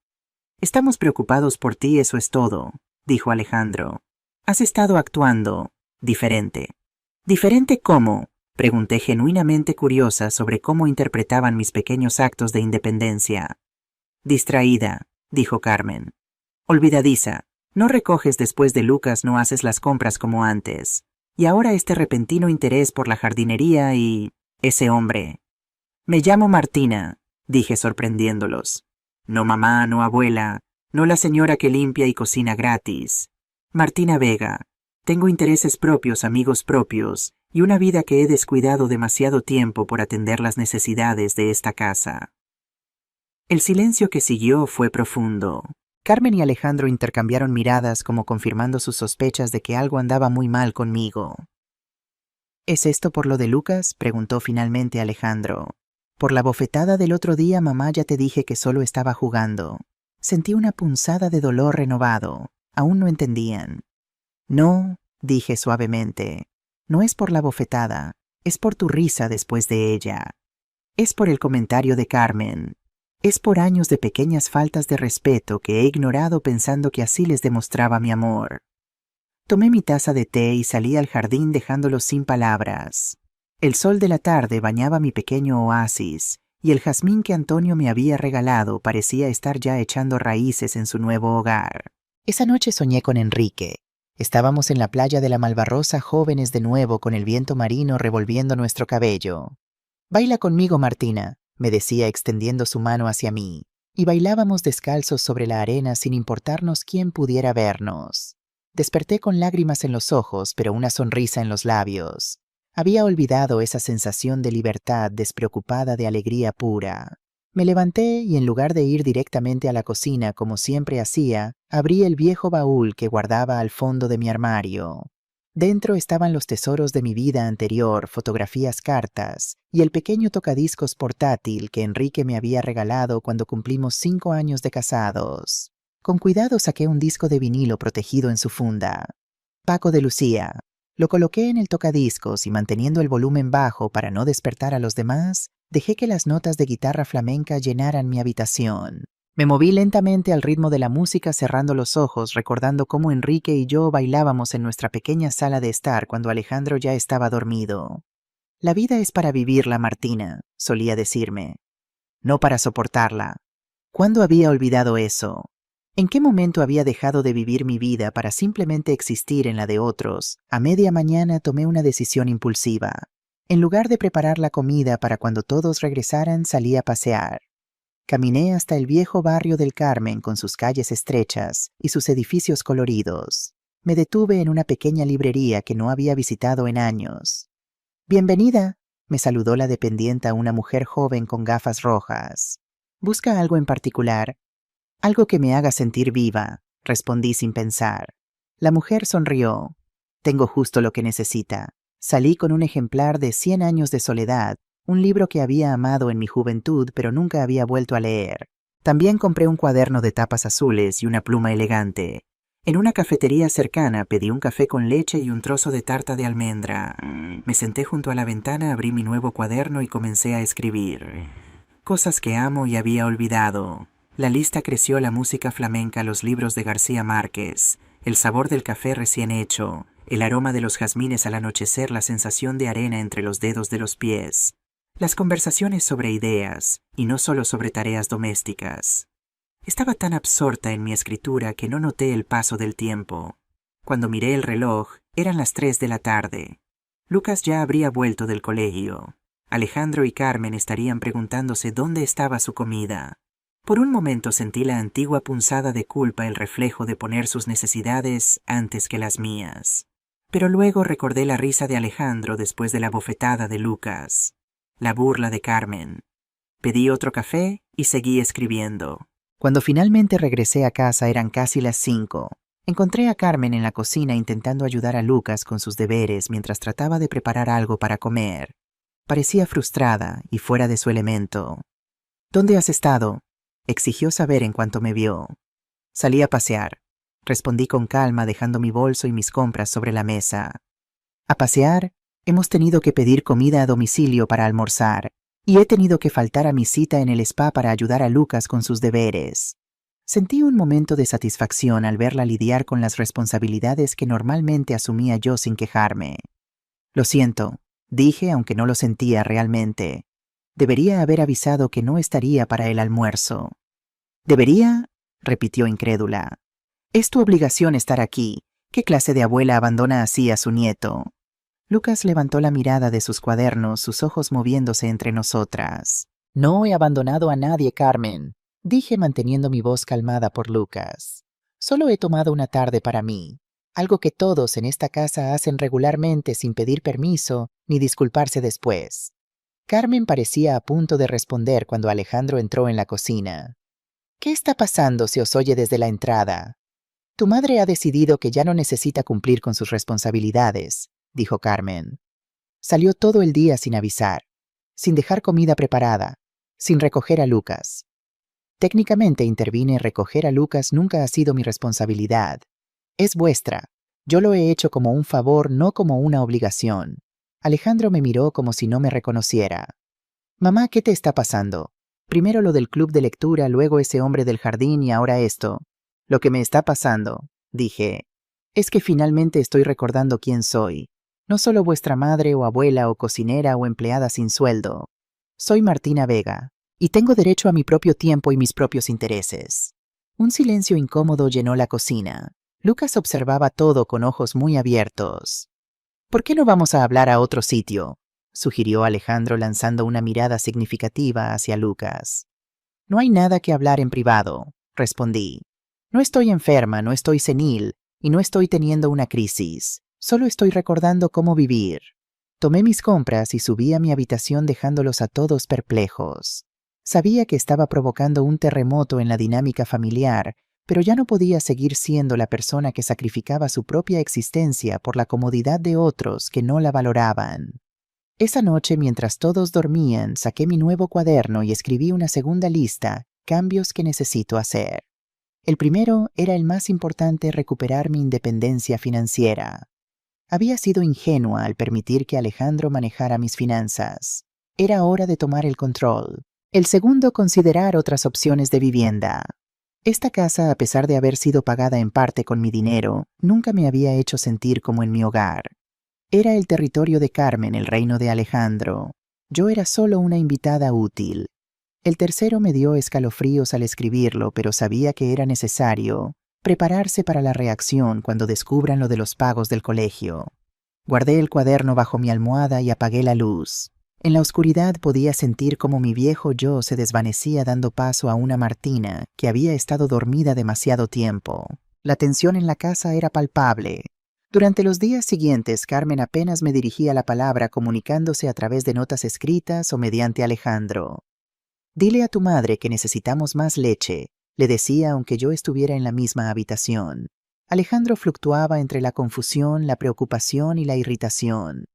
«Estamos preocupados por ti, eso es todo», dijo Alejandro. «Has estado actuando diferente». «¿Diferente cómo?», pregunté genuinamente curiosa sobre cómo interpretaban mis pequeños actos de independencia. «Distraída», dijo Carmen. «Olvidadiza. No recoges después de Lucas, no haces las compras como antes. Y ahora este repentino interés por la jardinería y... ese hombre». «Me llamo Martina», dije sorprendiéndolos. «No mamá, no abuela, no la señora que limpia y cocina gratis. Martina Vega. Tengo intereses propios, amigos propios, y una vida que he descuidado demasiado tiempo por atender las necesidades de esta casa». El silencio que siguió fue profundo. Carmen y Alejandro intercambiaron miradas como confirmando sus sospechas de que algo andaba muy mal conmigo. «¿Es esto por lo de Lucas?», preguntó finalmente Alejandro. «Por la bofetada del otro día, mamá, ya te dije que solo estaba jugando». Sentí una punzada de dolor renovado. Aún no entendían. «No», dije suavemente, «no es por la bofetada, es por tu risa después de ella. Es por el comentario de Carmen. Es por años de pequeñas faltas de respeto que he ignorado pensando que así les demostraba mi amor». Tomé mi taza de té y salí al jardín dejándolos sin palabras. El sol de la tarde bañaba mi pequeño oasis, y el jazmín que Antonio me había regalado parecía estar ya echando raíces en su nuevo hogar. Esa noche soñé con Enrique. Estábamos en la playa de la Malvarrosa, jóvenes de nuevo, con el viento marino revolviendo nuestro cabello. «Baila conmigo, Martina», me decía extendiendo su mano hacia mí, y bailábamos descalzos sobre la arena sin importarnos quién pudiera vernos. Desperté con lágrimas en los ojos, pero una sonrisa en los labios. Había olvidado esa sensación de libertad despreocupada, de alegría pura. Me levanté y en lugar de ir directamente a la cocina como siempre hacía, abrí el viejo baúl que guardaba al fondo de mi armario. Dentro estaban los tesoros de mi vida anterior, fotografías, cartas y el pequeño tocadiscos portátil que Enrique me había regalado cuando cumplimos 5 años de casados. Con cuidado saqué un disco de vinilo protegido en su funda. Paco de Lucía. Lo coloqué en el tocadiscos y manteniendo el volumen bajo para no despertar a los demás, dejé que las notas de guitarra flamenca llenaran mi habitación. Me moví lentamente al ritmo de la música cerrando los ojos, recordando cómo Enrique y yo bailábamos en nuestra pequeña sala de estar cuando Alejandro ya estaba dormido. La vida es para vivirla, Martina, solía decirme, no para soportarla. ¿Cuándo había olvidado eso? ¿En qué momento había dejado de vivir mi vida para simplemente existir en la de otros? A media mañana tomé una decisión impulsiva. En lugar de preparar la comida para cuando todos regresaran, salí a pasear. Caminé hasta el viejo barrio del Carmen con sus calles estrechas y sus edificios coloridos. Me detuve en una pequeña librería que no había visitado en años. «Bienvenida», me saludó la dependienta, una mujer joven con gafas rojas. «¿Busca algo en particular?» «Algo que me haga sentir viva», respondí sin pensar. La mujer sonrió. «Tengo justo lo que necesita». Salí con un ejemplar de 100 años de soledad, un libro que había amado en mi juventud pero nunca había vuelto a leer. También compré un cuaderno de tapas azules y una pluma elegante. En una cafetería cercana pedí un café con leche y un trozo de tarta de almendra. Me senté junto a la ventana, abrí mi nuevo cuaderno y comencé a escribir. Cosas que amo y había olvidado. La lista creció: la música flamenca, los libros de García Márquez, el sabor del café recién hecho, el aroma de los jazmines al anochecer, la sensación de arena entre los dedos de los pies. Las conversaciones sobre ideas, y no solo sobre tareas domésticas. Estaba tan absorta en mi escritura que no noté el paso del tiempo. Cuando miré el reloj, eran las 3 de la tarde. Lucas ya habría vuelto del colegio. Alejandro y Carmen estarían preguntándose dónde estaba su comida. Por un momento sentí la antigua punzada de culpa, el reflejo de poner sus necesidades antes que las mías. Pero luego recordé la risa de Alejandro después de la bofetada de Lucas. La burla de Carmen. Pedí otro café y seguí escribiendo. Cuando finalmente regresé a casa eran casi las 5. Encontré a Carmen en la cocina intentando ayudar a Lucas con sus deberes mientras trataba de preparar algo para comer. Parecía frustrada y fuera de su elemento. «¿Dónde has estado?», exigió saber en cuanto me vio. «Salí a pasear», respondí con calma, dejando mi bolso y mis compras sobre la mesa. «¿A pasear? Hemos tenido que pedir comida a domicilio para almorzar, y he tenido que faltar a mi cita en el spa para ayudar a Lucas con sus deberes». Sentí un momento de satisfacción al verla lidiar con las responsabilidades que normalmente asumía yo sin quejarme. «Lo siento», dije, aunque no lo sentía realmente. Debería haber avisado que no estaría para el almuerzo. «¿Debería?», repitió incrédula. «Es tu obligación estar aquí. ¿Qué clase de abuela abandona así a su nieto?». Lucas levantó la mirada de sus cuadernos, sus ojos moviéndose entre nosotras. «No he abandonado a nadie, Carmen», dije manteniendo mi voz calmada por Lucas. «Solo he tomado una tarde para mí, algo que todos en esta casa hacen regularmente sin pedir permiso ni disculparse después». Carmen parecía a punto de responder cuando Alejandro entró en la cocina. «¿Qué está pasando?», se os oye desde la entrada. «Tu madre ha decidido que ya no necesita cumplir con sus responsabilidades», dijo Carmen. Salió todo el día sin avisar, sin dejar comida preparada, sin recoger a Lucas. Técnicamente, intervine, recoger a Lucas nunca ha sido mi responsabilidad. Es vuestra. Yo lo he hecho como un favor, no como una obligación. Alejandro me miró como si no me reconociera. «Mamá, ¿qué te está pasando? Primero lo del club de lectura, luego ese hombre del jardín y ahora esto». «Lo que me está pasando», dije, «es que finalmente estoy recordando quién soy. No solo vuestra madre o abuela o cocinera o empleada sin sueldo. Soy Martina Vega, y tengo derecho a mi propio tiempo y mis propios intereses». Un silencio incómodo llenó la cocina. Lucas observaba todo con ojos muy abiertos. «¿Por qué no vamos a hablar a otro sitio?», sugirió Alejandro lanzando una mirada significativa hacia Lucas. «No hay nada que hablar en privado», respondí. «No estoy enferma, no estoy senil, y no estoy teniendo una crisis. Solo estoy recordando cómo vivir». Tomé mis compras y subí a mi habitación dejándolos a todos perplejos. Sabía que estaba provocando un terremoto en la dinámica familiar, pero ya no podía seguir siendo la persona que sacrificaba su propia existencia por la comodidad de otros que no la valoraban. Esa noche, mientras todos dormían, saqué mi nuevo cuaderno y escribí una segunda lista, cambios que necesito hacer. El primero era el más importante: recuperar mi independencia financiera. Había sido ingenua al permitir que Alejandro manejara mis finanzas. Era hora de tomar el control. El segundo, considerar otras opciones de vivienda. Esta casa, a pesar de haber sido pagada en parte con mi dinero, nunca me había hecho sentir como en mi hogar. Era el territorio de Carmen, el reino de Alejandro. Yo era solo una invitada útil. El tercero me dio escalofríos al escribirlo, pero sabía que era necesario prepararse para la reacción cuando descubran lo de los pagos del colegio. Guardé el cuaderno bajo mi almohada y apagué la luz. En la oscuridad podía sentir cómo mi viejo yo se desvanecía, dando paso a una Martina que había estado dormida demasiado tiempo. La tensión en la casa era palpable. Durante los días siguientes, Carmen apenas me dirigía la palabra, comunicándose a través de notas escritas o mediante Alejandro. «Dile a tu madre que necesitamos más leche», le decía aunque yo estuviera en la misma habitación. Alejandro fluctuaba entre la confusión, la preocupación y la irritación.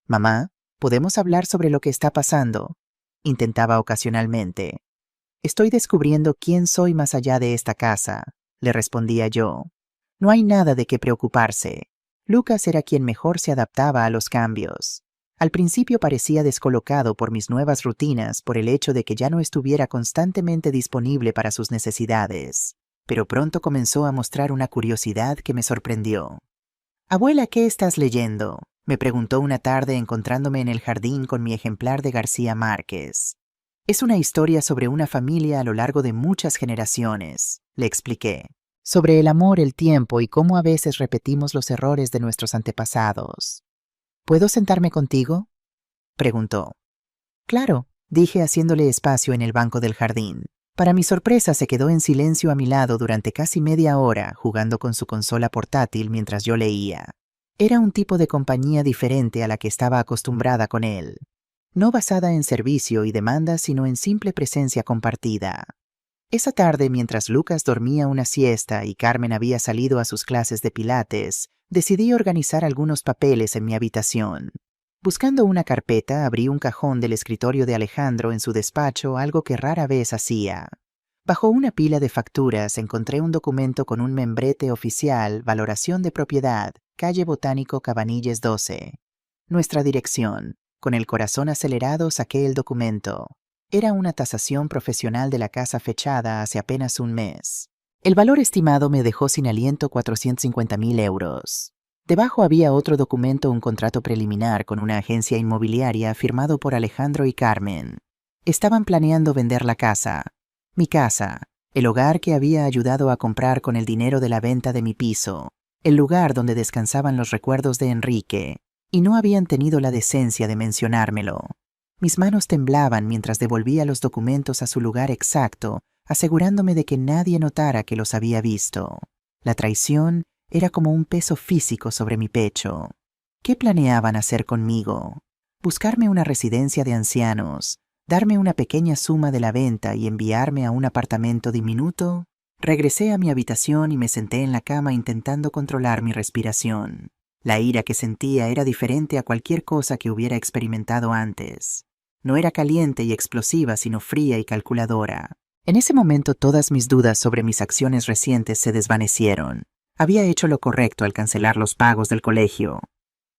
«Mamá, ¿podemos hablar sobre lo que está pasando?», intentaba ocasionalmente. «Estoy descubriendo quién soy más allá de esta casa», le respondía yo. «No hay nada de qué preocuparse». Lucas era quien mejor se adaptaba a los cambios. Al principio parecía descolocado por mis nuevas rutinas, por el hecho de que ya no estuviera constantemente disponible para sus necesidades, pero pronto comenzó a mostrar una curiosidad que me sorprendió. «Abuela, ¿qué estás leyendo?», me preguntó una tarde encontrándome en el jardín con mi ejemplar de García Márquez. «Es una historia sobre una familia a lo largo de muchas generaciones», le expliqué. «Sobre el amor, el tiempo y cómo a veces repetimos los errores de nuestros antepasados». «¿Puedo sentarme contigo?», preguntó. «Claro», dije haciéndole espacio en el banco del jardín. Para mi sorpresa, se quedó en silencio a mi lado durante casi media hora, jugando con su consola portátil mientras yo leía. Era un tipo de compañía diferente a la que estaba acostumbrada con él. No basada en servicio y demanda, sino en simple presencia compartida. Esa tarde, mientras Lucas dormía una siesta y Carmen había salido a sus clases de pilates, decidí organizar algunos papeles en mi habitación. Buscando una carpeta, abrí un cajón del escritorio de Alejandro en su despacho, algo que rara vez hacía. Bajo una pila de facturas encontré un documento con un membrete oficial: valoración de propiedad, calle Botánico, Cabanilles 12. Nuestra dirección. Con el corazón acelerado saqué el documento. Era una tasación profesional de la casa fechada hace apenas un mes. El valor estimado me dejó sin aliento: 450.000 euros. Debajo había otro documento, un contrato preliminar con una agencia inmobiliaria firmado por Alejandro y Carmen. Estaban planeando vender la casa. Mi casa, el hogar que había ayudado a comprar con el dinero de la venta de mi piso, el lugar donde descansaban los recuerdos de Enrique, y no habían tenido la decencia de mencionármelo. Mis manos temblaban mientras devolvía los documentos a su lugar exacto, asegurándome de que nadie notara que los había visto. La traición era como un peso físico sobre mi pecho. ¿Qué planeaban hacer conmigo? ¿Buscarme una residencia de ancianos? ¿Darme una pequeña suma de la venta y enviarme a un apartamento diminuto? Regresé a mi habitación y me senté en la cama intentando controlar mi respiración. La ira que sentía era diferente a cualquier cosa que hubiera experimentado antes. No era caliente y explosiva, sino fría y calculadora. En ese momento todas mis dudas sobre mis acciones recientes se desvanecieron. Había hecho lo correcto al cancelar los pagos del colegio,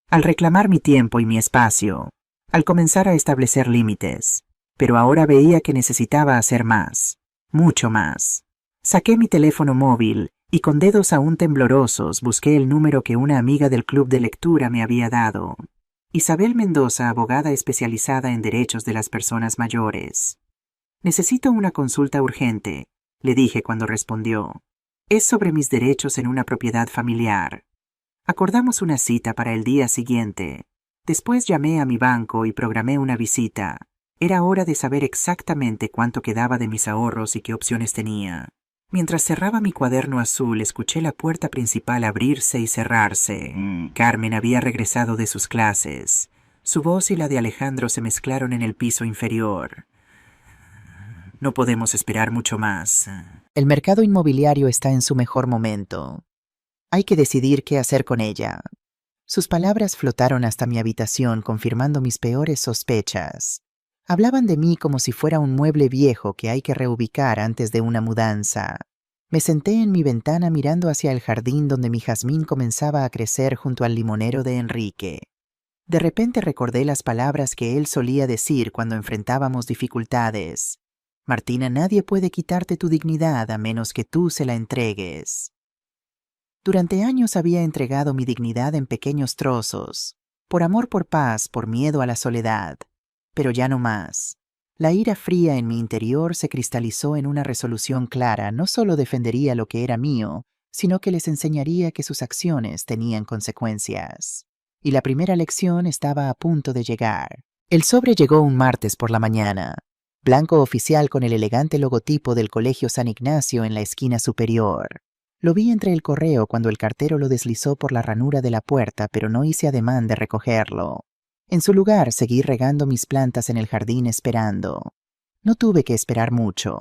al reclamar mi tiempo y mi espacio, al comenzar a establecer límites. Pero ahora veía que necesitaba hacer más, mucho más. Saqué mi teléfono móvil y con dedos aún temblorosos busqué el número que una amiga del club de lectura me había dado. Isabel Mendoza, abogada especializada en derechos de las personas mayores. «Necesito una consulta urgente», le dije cuando respondió. «Es sobre mis derechos en una propiedad familiar». Acordamos una cita para el día siguiente. Después llamé a mi banco y programé una visita. Era hora de saber exactamente cuánto quedaba de mis ahorros y qué opciones tenía. Mientras cerraba mi cuaderno azul, escuché la puerta principal abrirse y cerrarse. Carmen había regresado de sus clases. Su voz y la de Alejandro se mezclaron en el piso inferior. no podemos esperar mucho más. El mercado inmobiliario está en su mejor momento. Hay que decidir qué hacer con ella. Sus palabras flotaron hasta mi habitación, confirmando mis peores sospechas. Hablaban de mí como si fuera un mueble viejo que hay que reubicar antes de una mudanza. Me senté en mi ventana mirando hacia el jardín donde mi jazmín comenzaba a crecer junto al limonero de Enrique. De repente recordé las palabras que él solía decir cuando enfrentábamos dificultades. Martina, nadie puede quitarte tu dignidad a menos que tú se la entregues. Durante años había entregado mi dignidad en pequeños trozos, por paz, por miedo a la soledad, pero ya no más. La ira fría en mi interior se cristalizó en una resolución clara. No solo defendería lo que era mío, sino que les enseñaría que sus acciones tenían consecuencias. Y la primera lección estaba a punto de llegar. El sobre llegó un martes por la mañana, blanco oficial con el elegante logotipo del Colegio San Ignacio en la esquina superior. Lo vi entre el correo cuando el cartero lo deslizó por la ranura de la puerta, pero no hice ademán de recogerlo. En su lugar, seguí regando mis plantas en el jardín esperando. No tuve que esperar mucho.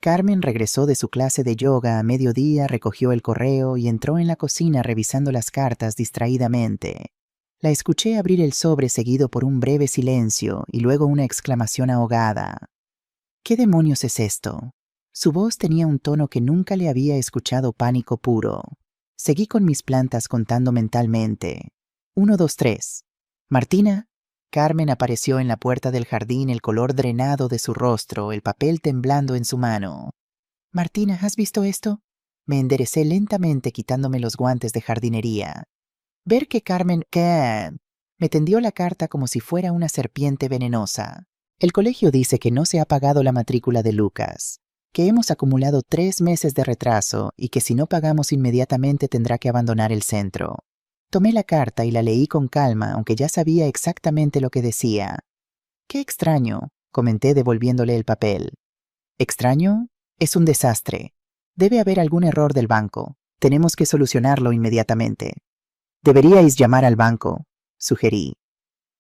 Carmen regresó de su clase de yoga a mediodía, recogió el correo y entró en la cocina revisando las cartas distraídamente. La escuché abrir el sobre seguido por un breve silencio y luego una exclamación ahogada. ¿Qué demonios es esto? Su voz tenía un tono que nunca le había escuchado. Pánico puro. Seguí con mis plantas contando mentalmente. 1, 2, 3. Martina. Carmen apareció en la puerta del jardín, el color drenado de su rostro, el papel temblando en su mano. Martina, ¿has visto esto? Me enderecé lentamente quitándome los guantes de jardinería. Ver que Carmen... ¿Qué? Me tendió la carta como si fuera una serpiente venenosa. El colegio dice que no se ha pagado la matrícula de Lucas, que hemos acumulado 3 meses de retraso y que si no pagamos inmediatamente tendrá que abandonar el centro. Tomé la carta y la leí con calma, aunque ya sabía exactamente lo que decía. «Qué extraño», comenté devolviéndole el papel. «¿Extraño? Es un desastre. Debe haber algún error del banco. Tenemos que solucionarlo inmediatamente». «Deberíais llamar al banco», sugerí.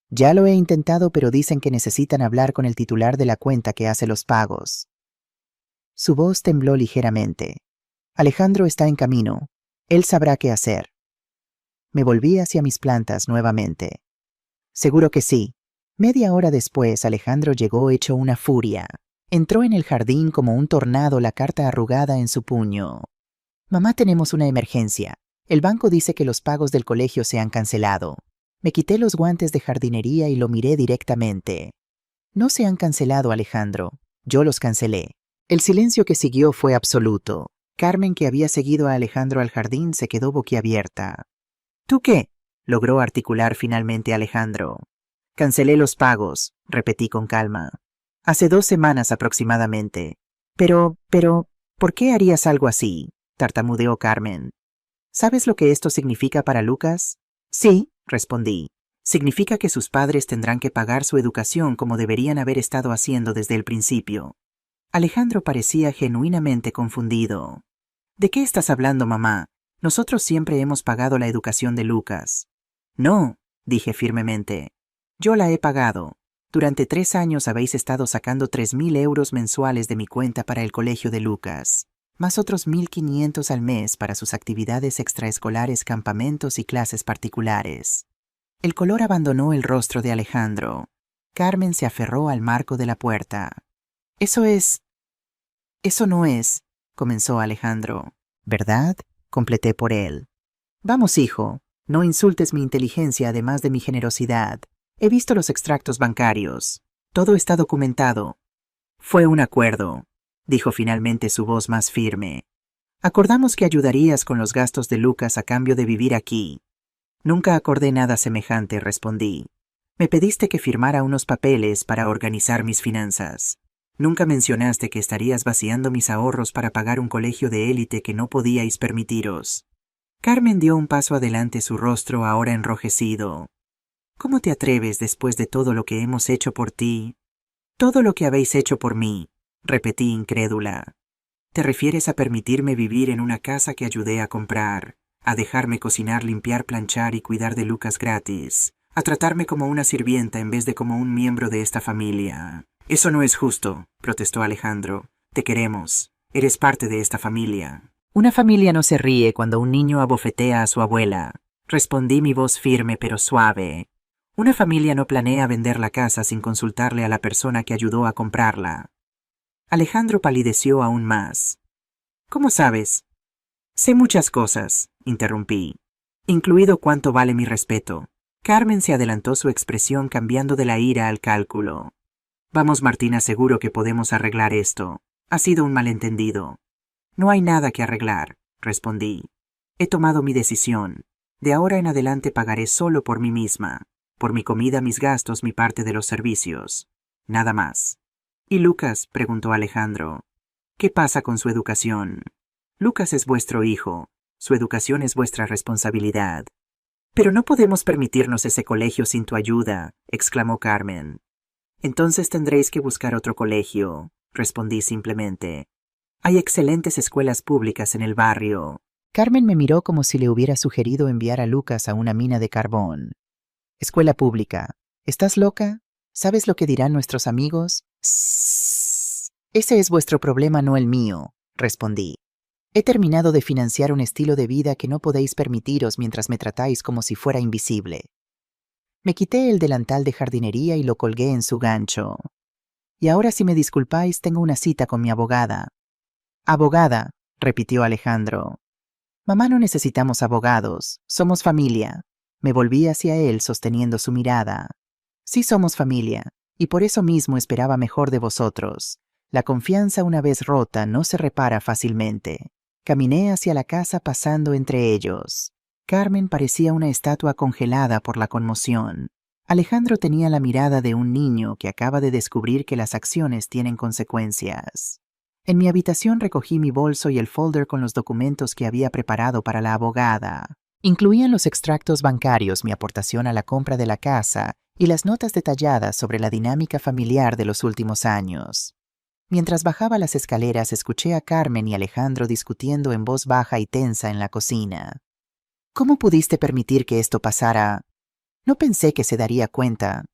«Ya lo he intentado, pero dicen que necesitan hablar con el titular de la cuenta que hace los pagos». Su voz tembló ligeramente. «Alejandro está en camino. Él sabrá qué hacer». Me volví hacia mis plantas nuevamente. «Seguro que sí». Media hora después, Alejandro llegó hecho una furia. Entró en el jardín como un tornado, la carta arrugada en su puño. «Mamá, tenemos una emergencia. El banco dice que los pagos del colegio se han cancelado». Me quité los guantes de jardinería y lo miré directamente. «No se han cancelado, Alejandro. Yo los cancelé». El silencio que siguió fue absoluto. Carmen, que había seguido a Alejandro al jardín, se quedó boquiabierta. «¿Tú qué?», logró articular finalmente Alejandro. «Cancelé los pagos», repetí con calma. «Hace 2 semanas aproximadamente». Pero, ¿por qué harías algo así?», tartamudeó Carmen. «¿Sabes lo que esto significa para Lucas?». «Sí», respondí. «Significa que sus padres tendrán que pagar su educación como deberían haber estado haciendo desde el principio». Alejandro parecía genuinamente confundido. «¿De qué estás hablando, mamá? Nosotros siempre hemos pagado la educación de Lucas». «No», dije firmemente. «Yo la he pagado. Durante 3 años habéis estado sacando 3.000 euros mensuales de mi cuenta para el colegio de Lucas, más otros 1.500 al mes para sus actividades extraescolares, campamentos y clases particulares». El color abandonó el rostro de Alejandro. Carmen se aferró al marco de la puerta. «Eso no es», comenzó Alejandro. «¿Verdad?», completé por él. «Vamos, hijo, no insultes mi inteligencia además de mi generosidad. He visto los extractos bancarios. Todo está documentado». «Fue un acuerdo», dijo finalmente, su voz más firme. «Acordamos que ayudarías con los gastos de Lucas a cambio de vivir aquí». «Nunca acordé nada semejante», respondí. «Me pediste que firmara unos papeles para organizar mis finanzas. Nunca mencionaste que estarías vaciando mis ahorros para pagar un colegio de élite que no podíais permitiros». Carmen dio un paso adelante, su rostro ahora enrojecido. «¿Cómo te atreves después de todo lo que hemos hecho por ti?» «Todo lo que habéis hecho por mí», repetí incrédula. «¿Te refieres a permitirme vivir en una casa que ayudé a comprar, a dejarme cocinar, limpiar, planchar y cuidar de Lucas gratis, a tratarme como una sirvienta en vez de como un miembro de esta familia?» Eso no es justo, protestó Alejandro. Te queremos. Eres parte de esta familia. Una familia no se ríe cuando un niño abofetea a su abuela. Respondí mi voz firme pero suave. Una familia no planea vender la casa sin consultarle a la persona que ayudó a comprarla. Alejandro palideció aún más. ¿Cómo sabes? Sé muchas cosas, interrumpí, incluido cuánto vale mi respeto. Carmen se adelantó su expresión cambiando de la ira al cálculo. Vamos, Martina, seguro que podemos arreglar esto. Ha sido un malentendido. No hay nada que arreglar, respondí. He tomado mi decisión. De ahora en adelante pagaré solo por mí misma. Por mi comida, mis gastos, mi parte de los servicios. Nada más. ¿Y Lucas? Preguntó Alejandro. ¿Qué pasa con su educación? Lucas es vuestro hijo. Su educación es vuestra responsabilidad. Pero no podemos permitirnos ese colegio sin tu ayuda, exclamó Carmen. Entonces tendréis que buscar otro colegio, respondí simplemente. Hay excelentes escuelas públicas en el barrio. Carmen me miró como si le hubiera sugerido enviar a Lucas a una mina de carbón. Escuela pública. ¿Estás loca? ¿Sabes lo que dirán nuestros amigos? Sss. Ese es vuestro problema, no el mío, respondí. He terminado de financiar un estilo de vida que no podéis permitiros mientras me tratáis como si fuera invisible. Me quité el delantal de jardinería y lo colgué en su gancho. Y ahora, si me disculpáis, tengo una cita con mi abogada. Abogada, repitió Alejandro. Mamá, no necesitamos abogados, somos familia. Me volví hacia él sosteniendo su mirada. Sí somos familia, y por eso mismo esperaba mejor de vosotros. La confianza una vez rota no se repara fácilmente. Caminé hacia la casa pasando entre ellos. Carmen parecía una estatua congelada por la conmoción. Alejandro tenía la mirada de un niño que acaba de descubrir que las acciones tienen consecuencias. En mi habitación recogí mi bolso y el folder con los documentos que había preparado para la abogada. Incluían los extractos bancarios, mi aportación a la compra de la casa y las notas detalladas sobre la dinámica familiar de los últimos años. Mientras bajaba las escaleras, escuché a Carmen y Alejandro discutiendo en voz baja y tensa en la cocina. ¿Cómo pudiste permitir que esto pasara? No pensé que se daría cuenta.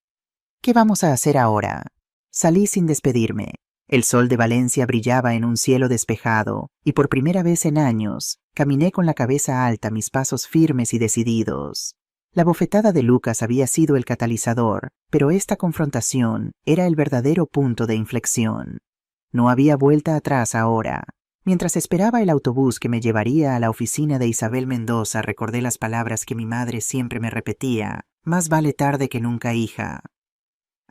¿Qué vamos a hacer ahora? Salí sin despedirme. El sol de Valencia brillaba en un cielo despejado, y por primera vez en años, caminé con la cabeza alta, mis pasos firmes y decididos. La bofetada de Lucas había sido el catalizador, pero esta confrontación era el verdadero punto de inflexión. No había vuelta atrás ahora. Mientras esperaba el autobús que me llevaría a la oficina de Isabel Mendoza, recordé las palabras que mi madre siempre me repetía: más vale tarde que nunca, hija.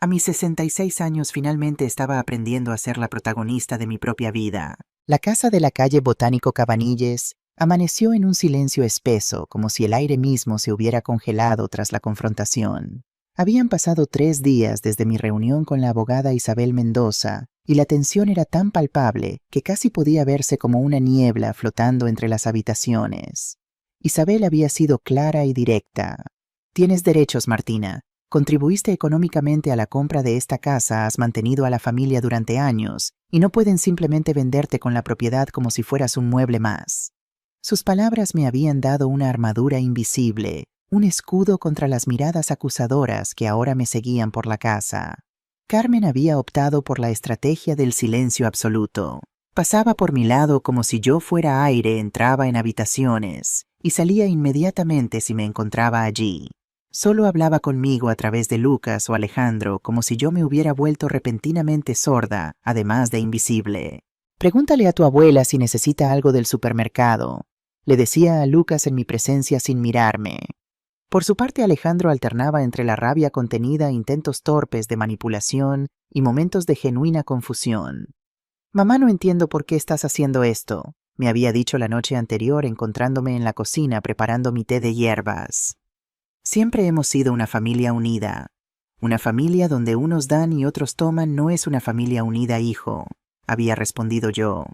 A mis 66 años finalmente estaba aprendiendo a ser la protagonista de mi propia vida. La casa de la calle Botánico Cabanilles amaneció en un silencio espeso, como si el aire mismo se hubiera congelado tras la confrontación. Habían pasado 3 días desde mi reunión con la abogada Isabel Mendoza, y la tensión era tan palpable que casi podía verse como una niebla flotando entre las habitaciones. Isabel había sido clara y directa. Tienes derechos, Martina. Contribuiste económicamente a la compra de esta casa, has mantenido a la familia durante años, y no pueden simplemente venderte con la propiedad como si fueras un mueble más. Sus palabras me habían dado una armadura invisible, un escudo contra las miradas acusadoras que ahora me seguían por la casa. Carmen había optado por la estrategia del silencio absoluto. Pasaba por mi lado como si yo fuera aire, entraba en habitaciones y salía inmediatamente si me encontraba allí. Solo hablaba conmigo a través de Lucas o Alejandro, como si yo me hubiera vuelto repentinamente sorda, además de invisible. Pregúntale a tu abuela si necesita algo del supermercado, le decía a Lucas en mi presencia sin mirarme. Por su parte, Alejandro alternaba entre la rabia contenida, intentos torpes de manipulación y momentos de genuina confusión. Mamá, no entiendo por qué estás haciendo esto, me había dicho la noche anterior encontrándome en la cocina preparando mi té de hierbas. Siempre hemos sido una familia unida. Una familia donde unos dan y otros toman no es una familia unida, hijo, había respondido yo.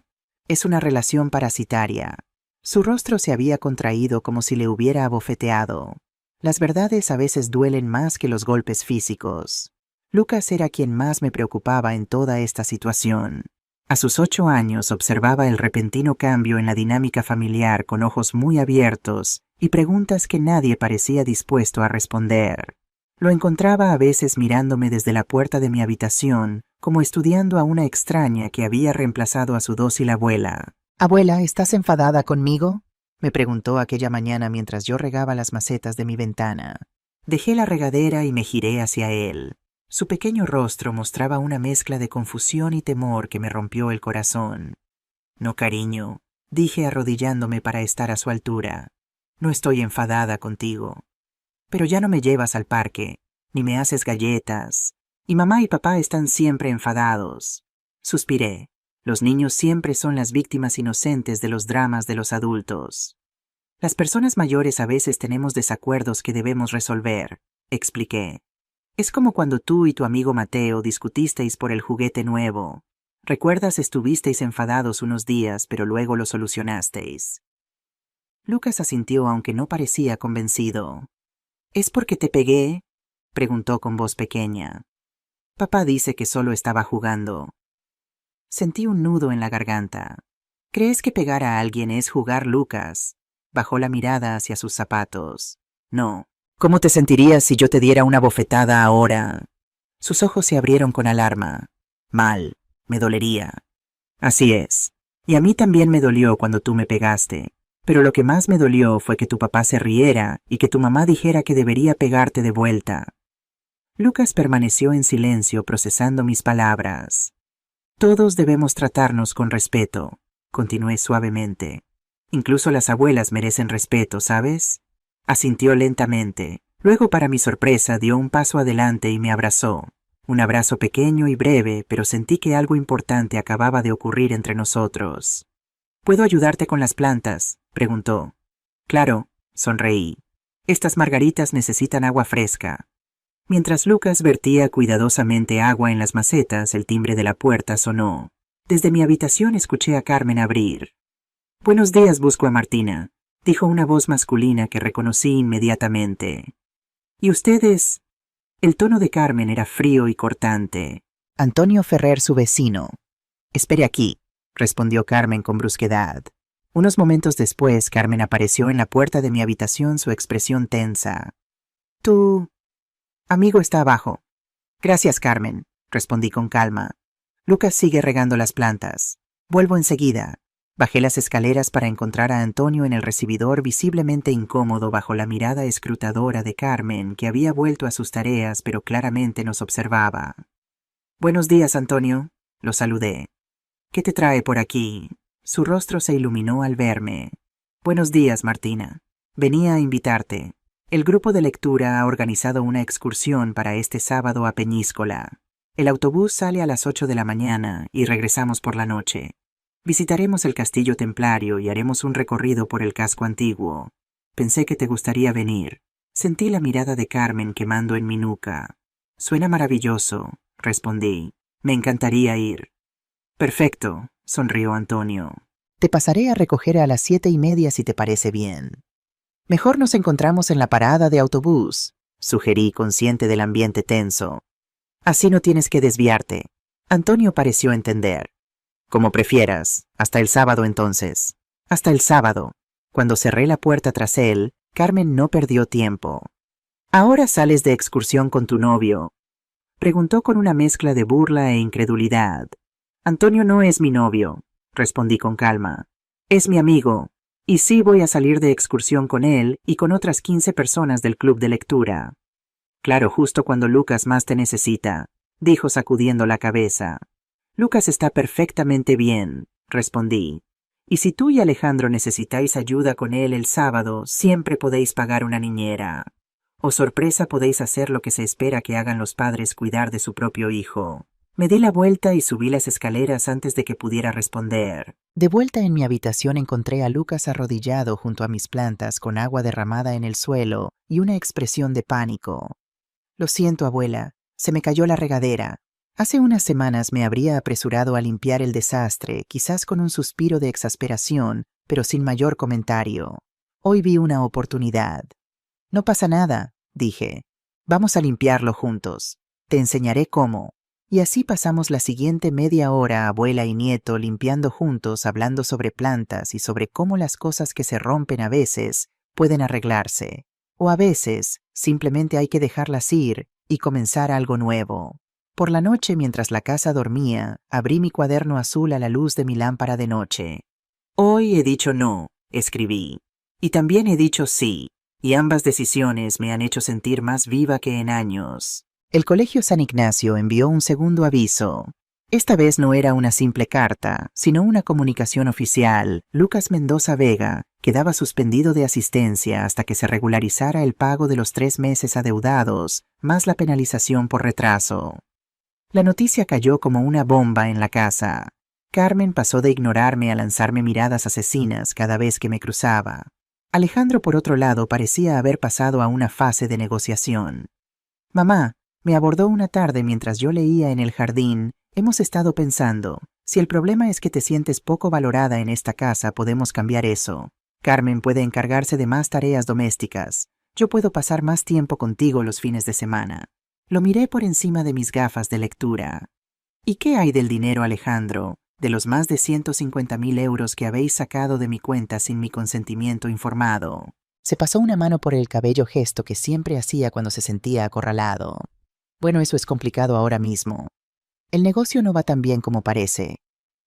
Es una relación parasitaria. Su rostro se había contraído como si le hubiera abofeteado. Las verdades a veces duelen más que los golpes físicos. Lucas era quien más me preocupaba en toda esta situación. A sus 8 años observaba el repentino cambio en la dinámica familiar con ojos muy abiertos y preguntas que nadie parecía dispuesto a responder. Lo encontraba a veces mirándome desde la puerta de mi habitación, como estudiando a una extraña que había reemplazado a su dócil abuela. Abuela, ¿estás enfadada conmigo? Me preguntó aquella mañana mientras yo regaba las macetas de mi ventana. Dejé la regadera y me giré hacia él. Su pequeño rostro mostraba una mezcla de confusión y temor que me rompió el corazón. No, cariño, dije arrodillándome para estar a su altura. No estoy enfadada contigo. Pero ya no me llevas al parque, ni me haces galletas. Y mamá y papá están siempre enfadados. Suspiré. Los niños siempre son las víctimas inocentes de los dramas de los adultos. Las personas mayores a veces tenemos desacuerdos que debemos resolver, expliqué. Es como cuando tú y tu amigo Mateo discutisteis por el juguete nuevo. ¿Recuerdas? Estuvisteis enfadados unos días, pero luego lo solucionasteis. Lucas asintió aunque no parecía convencido. ¿Es porque te pegué? Preguntó con voz pequeña. Papá dice que solo estaba jugando. Sentí un nudo en la garganta. ¿Crees que pegar a alguien es jugar, Lucas? Bajó la mirada hacia sus zapatos. No. ¿Cómo te sentirías si yo te diera una bofetada ahora? Sus ojos se abrieron con alarma. Mal. Me dolería. Así es. Y a mí también me dolió cuando tú me pegaste. Pero lo que más me dolió fue que tu papá se riera y que tu mamá dijera que debería pegarte de vuelta. Lucas permaneció en silencio procesando mis palabras. Todos debemos tratarnos con respeto, continué suavemente. Incluso las abuelas merecen respeto, ¿sabes? Asintió lentamente. Luego, para mi sorpresa, dio un paso adelante y me abrazó. Un abrazo pequeño y breve, pero sentí que algo importante acababa de ocurrir entre nosotros. ¿Puedo ayudarte con las plantas?, preguntó. Claro, sonreí. Estas margaritas necesitan agua fresca. Mientras Lucas vertía cuidadosamente agua en las macetas, el timbre de la puerta sonó. Desde mi habitación escuché a Carmen abrir. Buenos días, busco a Martina, dijo una voz masculina que reconocí inmediatamente. ¿Y ustedes? El tono de Carmen era frío y cortante. Antonio Ferrer, su vecino. Espere aquí, respondió Carmen con brusquedad. Unos momentos después, Carmen apareció en la puerta de mi habitación, su expresión tensa. Tu amigo está abajo. Gracias, Carmen, respondí con calma. Lucas sigue regando las plantas. Vuelvo enseguida. Bajé las escaleras para encontrar a Antonio en el recibidor, visiblemente incómodo bajo la mirada escrutadora de Carmen, que había vuelto a sus tareas pero claramente nos observaba. Buenos días, Antonio, lo saludé. ¿Qué te trae por aquí? Su rostro se iluminó al verme. Buenos días, Martina. Venía a invitarte. El grupo de lectura ha organizado una excursión para este sábado a Peñíscola. El autobús sale a las 8 de la mañana y regresamos por la noche. Visitaremos el castillo templario y haremos un recorrido por el casco antiguo. Pensé que te gustaría venir. Sentí la mirada de Carmen quemando en mi nuca. Suena maravilloso, respondí. Me encantaría ir. Perfecto, sonrió Antonio. Te pasaré a recoger a las 7:30 si te parece bien. Mejor nos encontramos en la parada de autobús, sugerí, consciente del ambiente tenso. Así no tienes que desviarte. Antonio pareció entender. Como prefieras. Hasta el sábado entonces. Hasta el sábado. Cuando cerré la puerta tras él, Carmen no perdió tiempo. ¿Ahora sales de excursión con tu novio?, preguntó con una mezcla de burla e incredulidad. Antonio no es mi novio, respondí con calma. Es mi amigo, y sí voy a salir de excursión con él y con otras 15 personas del club de lectura. Claro, justo cuando Lucas más te necesita, dijo sacudiendo la cabeza. Lucas está perfectamente bien, respondí. Y si tú y Alejandro necesitáis ayuda con él el sábado, siempre podéis pagar una niñera. O sorpresa, podéis hacer lo que se espera que hagan los padres, cuidar de su propio hijo. Me di la vuelta y subí las escaleras antes de que pudiera responder. De vuelta en mi habitación encontré a Lucas arrodillado junto a mis plantas con agua derramada en el suelo y una expresión de pánico. Lo siento, abuela, se me cayó la regadera. Hace unas semanas me habría apresurado a limpiar el desastre, quizás con un suspiro de exasperación, pero sin mayor comentario. Hoy vi una oportunidad. No pasa nada, dije. Vamos a limpiarlo juntos. Te enseñaré cómo. Y así pasamos la siguiente media hora, abuela y nieto, limpiando juntos, hablando sobre plantas y sobre cómo las cosas que se rompen a veces pueden arreglarse, o a veces Simplemente hay que dejarlas ir y comenzar algo nuevo. Por la noche, mientras la casa dormía, abrí mi cuaderno azul a la luz de mi lámpara de noche. Hoy he dicho no, escribí. Y también he dicho sí, y ambas decisiones me han hecho sentir más viva que en años. El Colegio San Ignacio envió un segundo aviso. Esta vez no era una simple carta, sino una comunicación oficial. Lucas Mendoza Vega quedaba suspendido de asistencia hasta que se regularizara el pago de los 3 meses adeudados, más la penalización por retraso. La noticia cayó como una bomba en la casa. Carmen pasó de ignorarme a lanzarme miradas asesinas cada vez que me cruzaba. Alejandro, por otro lado, parecía haber pasado a una fase de negociación. Mamá, me abordó una tarde mientras yo leía en el jardín. Hemos estado pensando, si el problema es que te sientes poco valorada en esta casa, podemos cambiar eso. Carmen puede encargarse de más tareas domésticas. Yo puedo pasar más tiempo contigo los fines de semana. Lo miré por encima de mis gafas de lectura. ¿Y qué hay del dinero, Alejandro? De los más de 150.000 euros que habéis sacado de mi cuenta sin mi consentimiento informado. Se pasó una mano por el cabello, gesto que siempre hacía cuando se sentía acorralado. Bueno, eso es complicado ahora mismo. El negocio no va tan bien como parece.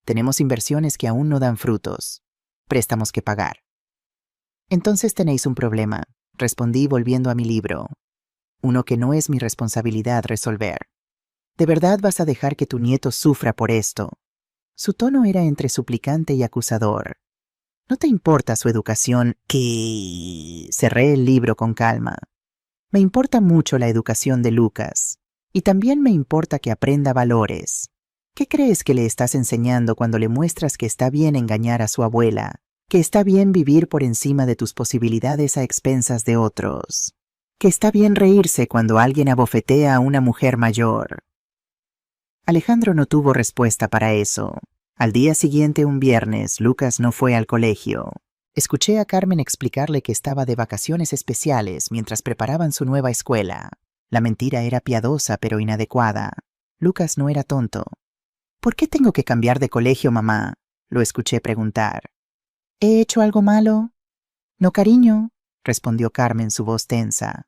Tenemos inversiones que aún no dan frutos. Préstamos que pagar. Entonces tenéis un problema, respondí volviendo a mi libro. Uno que no es mi responsabilidad resolver. ¿De verdad vas a dejar que tu nieto sufra por esto? Su tono era entre suplicante y acusador. ¿No te importa su educación? Que... Cerré el libro con calma. Me importa mucho la educación de Lucas. Y también me importa que aprenda valores. ¿Qué crees que le estás enseñando cuando le muestras que está bien engañar a su abuela? Que está bien vivir por encima de tus posibilidades a expensas de otros. Que está bien reírse cuando alguien abofetea a una mujer mayor. Alejandro no tuvo respuesta para eso. Al día siguiente, un viernes, Lucas no fue al colegio. Escuché a Carmen explicarle que estaba de vacaciones especiales mientras preparaban su nueva escuela. La mentira era piadosa pero inadecuada. Lucas no era tonto. ¿Por qué tengo que cambiar de colegio, mamá? Lo escuché preguntar. ¿He hecho algo malo? No, cariño, respondió Carmen, su voz tensa.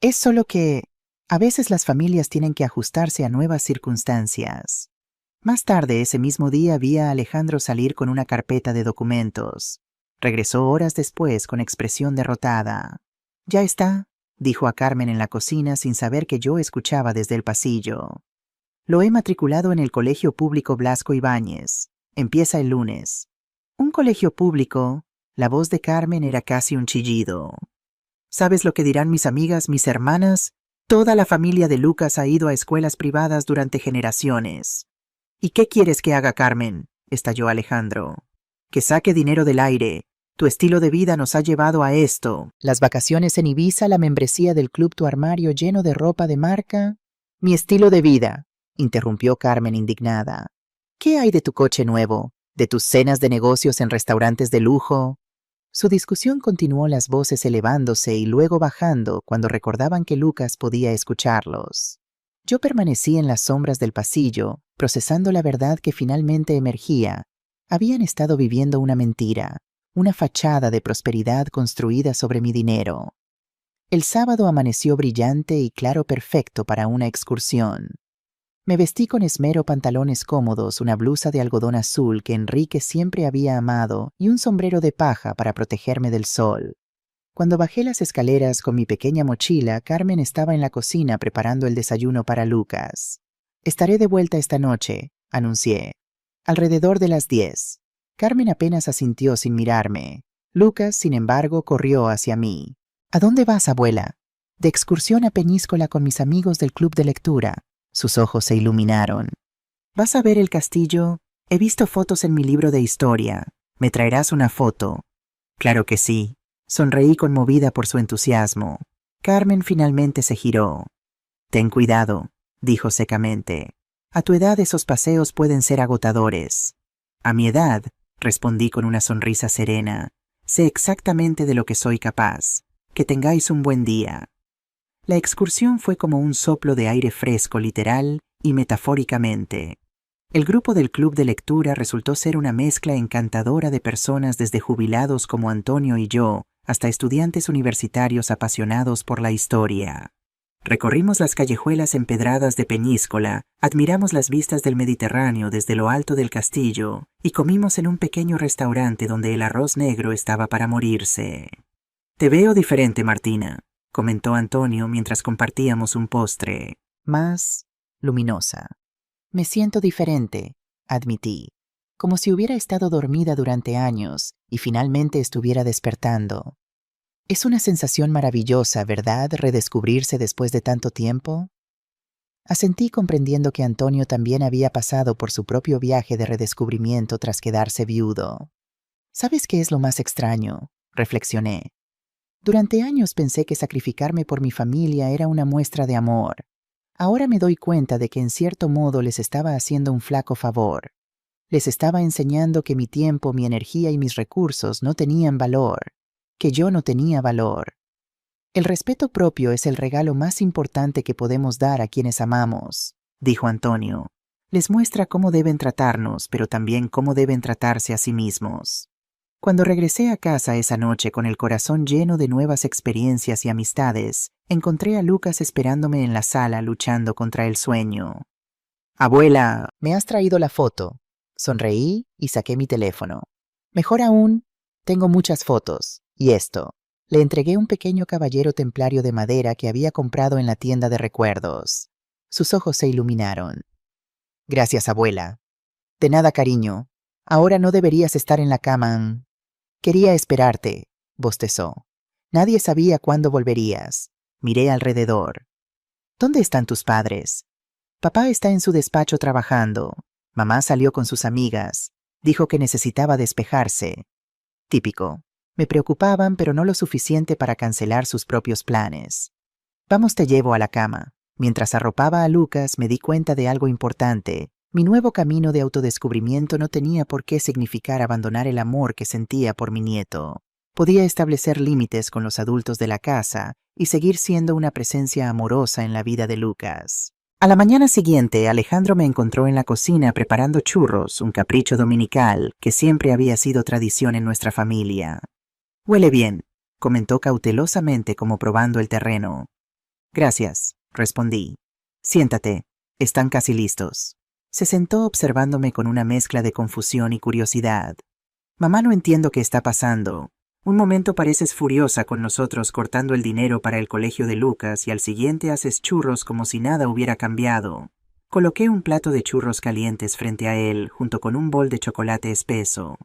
Es solo que a veces las familias tienen que ajustarse a nuevas circunstancias. Más tarde, ese mismo día, vi a Alejandro salir con una carpeta de documentos. Regresó horas después con expresión derrotada. Ya está, dijo a Carmen en la cocina sin saber que yo escuchaba desde el pasillo. Lo he matriculado en el Colegio Público Blasco Ibáñez. Empieza el lunes. ¿Un colegio público? La voz de Carmen era casi un chillido. ¿Sabes lo que dirán mis amigas, mis hermanas? Toda la familia de Lucas ha ido a escuelas privadas durante generaciones. ¿Y qué quieres que haga, Carmen? Estalló Alejandro. Que saque dinero del aire. Tu estilo de vida nos ha llevado a esto. Las vacaciones en Ibiza, la membresía del club, tu armario lleno de ropa de marca. Mi estilo de vida, interrumpió Carmen indignada. ¿Qué hay de tu coche nuevo? ¿De tus cenas de negocios en restaurantes de lujo? Su discusión continuó, las voces elevándose y luego bajando cuando recordaban que Lucas podía escucharlos. Yo permanecí en las sombras del pasillo, procesando la verdad que finalmente emergía. Habían estado viviendo una mentira, una fachada de prosperidad construida sobre mi dinero. El sábado amaneció brillante y claro, perfecto para una excursión. Me vestí con esmero pantalones cómodos, una blusa de algodón azul que Enrique siempre había amado y un sombrero de paja para protegerme del sol. Cuando bajé las escaleras con mi pequeña mochila, Carmen estaba en la cocina preparando el desayuno para Lucas. Estaré de vuelta esta noche, anuncié. Alrededor de las 10. Carmen apenas asintió sin mirarme. Lucas, sin embargo, corrió hacia mí. ¿A dónde vas, abuela? De excursión a Peñíscola con mis amigos del club de lectura. Sus ojos se iluminaron. ¿Vas a ver el castillo? He visto fotos en mi libro de historia. ¿Me traerás una foto? Claro que sí. Sonreí conmovida por su entusiasmo. Carmen finalmente se giró. Ten cuidado, dijo secamente. A tu edad esos paseos pueden ser agotadores. A mi edad, respondí con una sonrisa serena, sé exactamente de lo que soy capaz. Que tengáis un buen día. La excursión fue como un soplo de aire fresco, literal y metafóricamente. El grupo del club de lectura resultó ser una mezcla encantadora de personas, desde jubilados como Antonio y yo, hasta estudiantes universitarios apasionados por la historia. Recorrimos las callejuelas empedradas de Peñíscola, admiramos las vistas del Mediterráneo desde lo alto del castillo y comimos en un pequeño restaurante donde el arroz negro estaba para morirse. «Te veo diferente, Martina», comentó Antonio mientras compartíamos un postre. Más luminosa. Me siento diferente, admití, como si hubiera estado dormida durante años y finalmente estuviera despertando. Es una sensación maravillosa, ¿verdad? Redescubrirse después de tanto tiempo. Asentí comprendiendo que Antonio también había pasado por su propio viaje de redescubrimiento tras quedarse viudo. ¿Sabes qué es lo más extraño?, reflexioné. Durante años pensé que sacrificarme por mi familia era una muestra de amor. Ahora me doy cuenta de que en cierto modo les estaba haciendo un flaco favor. Les estaba enseñando que mi tiempo, mi energía y mis recursos no tenían valor, que yo no tenía valor. El respeto propio es el regalo más importante que podemos dar a quienes amamos, dijo Antonio. Les muestra cómo deben tratarnos, pero también cómo deben tratarse a sí mismos. Cuando regresé a casa esa noche con el corazón lleno de nuevas experiencias y amistades, encontré a Lucas esperándome en la sala luchando contra el sueño. «Abuela, me has traído la foto». Sonreí y saqué mi teléfono. Mejor aún, tengo muchas fotos. Y esto. Le entregué un pequeño caballero templario de madera que había comprado en la tienda de recuerdos. Sus ojos se iluminaron. «Gracias, abuela». «De nada, cariño. Ahora no deberías estar en la cama». «Quería esperarte», bostezó. «Nadie sabía cuándo volverías». Miré alrededor. «¿Dónde están tus padres?» «Papá está en su despacho trabajando. Mamá salió con sus amigas. Dijo que necesitaba despejarse». Típico. Me preocupaban, pero no lo suficiente para cancelar sus propios planes. «Vamos, te llevo a la cama». Mientras arropaba a Lucas, me di cuenta de algo importante. Mi nuevo camino de autodescubrimiento no tenía por qué significar abandonar el amor que sentía por mi nieto. Podía establecer límites con los adultos de la casa y seguir siendo una presencia amorosa en la vida de Lucas. A la mañana siguiente, Alejandro me encontró en la cocina preparando churros, un capricho dominical que siempre había sido tradición en nuestra familia. «Huele bien», comentó cautelosamente como probando el terreno. «Gracias», respondí. «Siéntate, están casi listos». Se sentó observándome con una mezcla de confusión y curiosidad. «Mamá, no entiendo qué está pasando. Un momento pareces furiosa con nosotros cortando el dinero para el colegio de Lucas y al siguiente haces churros como si nada hubiera cambiado». Coloqué un plato de churros calientes frente a él junto con un bol de chocolate espeso.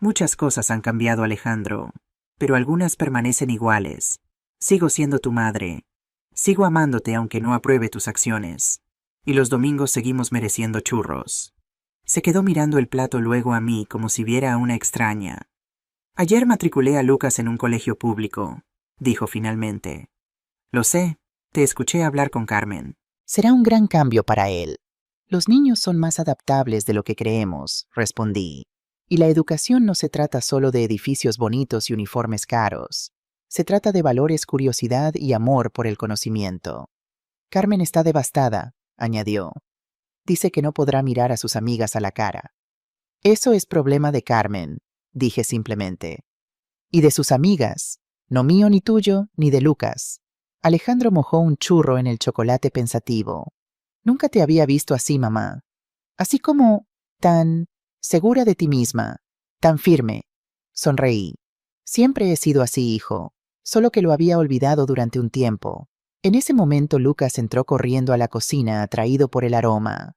«Muchas cosas han cambiado, Alejandro, pero algunas permanecen iguales. Sigo siendo tu madre. Sigo amándote aunque no apruebe tus acciones. Y los domingos seguimos mereciendo churros». Se quedó mirando el plato luego a mí como si viera a una extraña. «Ayer matriculé a Lucas en un colegio público», dijo finalmente. «Lo sé, te escuché hablar con Carmen». «Será un gran cambio para él. Los niños son más adaptables de lo que creemos», respondí. «Y la educación no se trata solo de edificios bonitos y uniformes caros. Se trata de valores, curiosidad y amor por el conocimiento». «Carmen está devastada», añadió. «Dice que no podrá mirar a sus amigas a la cara». «Eso es problema de Carmen», dije simplemente. «Y de sus amigas, no mío ni tuyo ni de Lucas». Alejandro mojó un churro en el chocolate pensativo. «Nunca te había visto así, mamá. Así como tan segura de ti misma, tan firme». Sonreí. «Siempre he sido así, hijo, solo que lo había olvidado durante un tiempo». En ese momento Lucas entró corriendo a la cocina atraído por el aroma.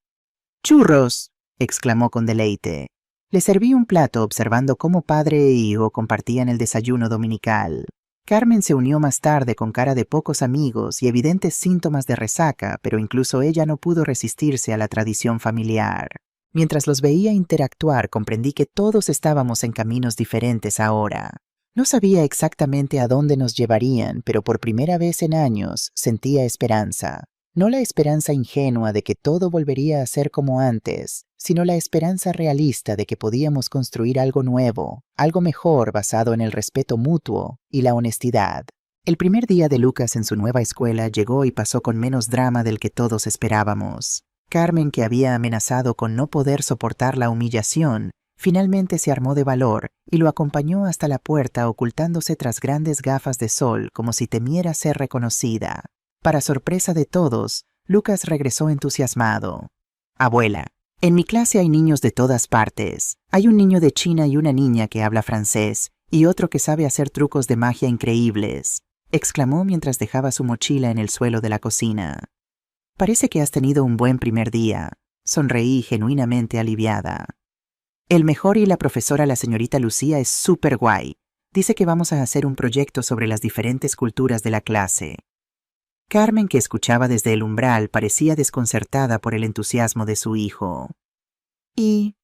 «¡Churros!», exclamó con deleite. Le serví un plato observando cómo padre e hijo compartían el desayuno dominical. Carmen se unió más tarde con cara de pocos amigos y evidentes síntomas de resaca, pero incluso ella no pudo resistirse a la tradición familiar. Mientras los veía interactuar, comprendí que todos estábamos en caminos diferentes ahora. No sabía exactamente a dónde nos llevarían, pero por primera vez en años sentía esperanza. No la esperanza ingenua de que todo volvería a ser como antes, sino la esperanza realista de que podíamos construir algo nuevo, algo mejor basado en el respeto mutuo y la honestidad. El primer día de Lucas en su nueva escuela llegó y pasó con menos drama del que todos esperábamos. Carmen, que había amenazado con no poder soportar la humillación, Finalmente se armó de valor y lo acompañó hasta la puerta ocultándose tras grandes gafas de sol como si temiera ser reconocida. Para sorpresa de todos, Lucas regresó entusiasmado. Abuela, en mi clase hay niños de todas partes. Hay un niño de China y una niña que habla francés, y otro que sabe hacer trucos de magia increíbles, exclamó mientras dejaba su mochila en el suelo de la cocina. Parece que has tenido un buen primer día. Sonreí genuinamente aliviada. El mejor y la profesora, la señorita Lucía, es súper guay. Dice que vamos a hacer un proyecto sobre las diferentes culturas de la clase. Carmen, que escuchaba desde el umbral, parecía desconcertada por el entusiasmo de su hijo. ¿Y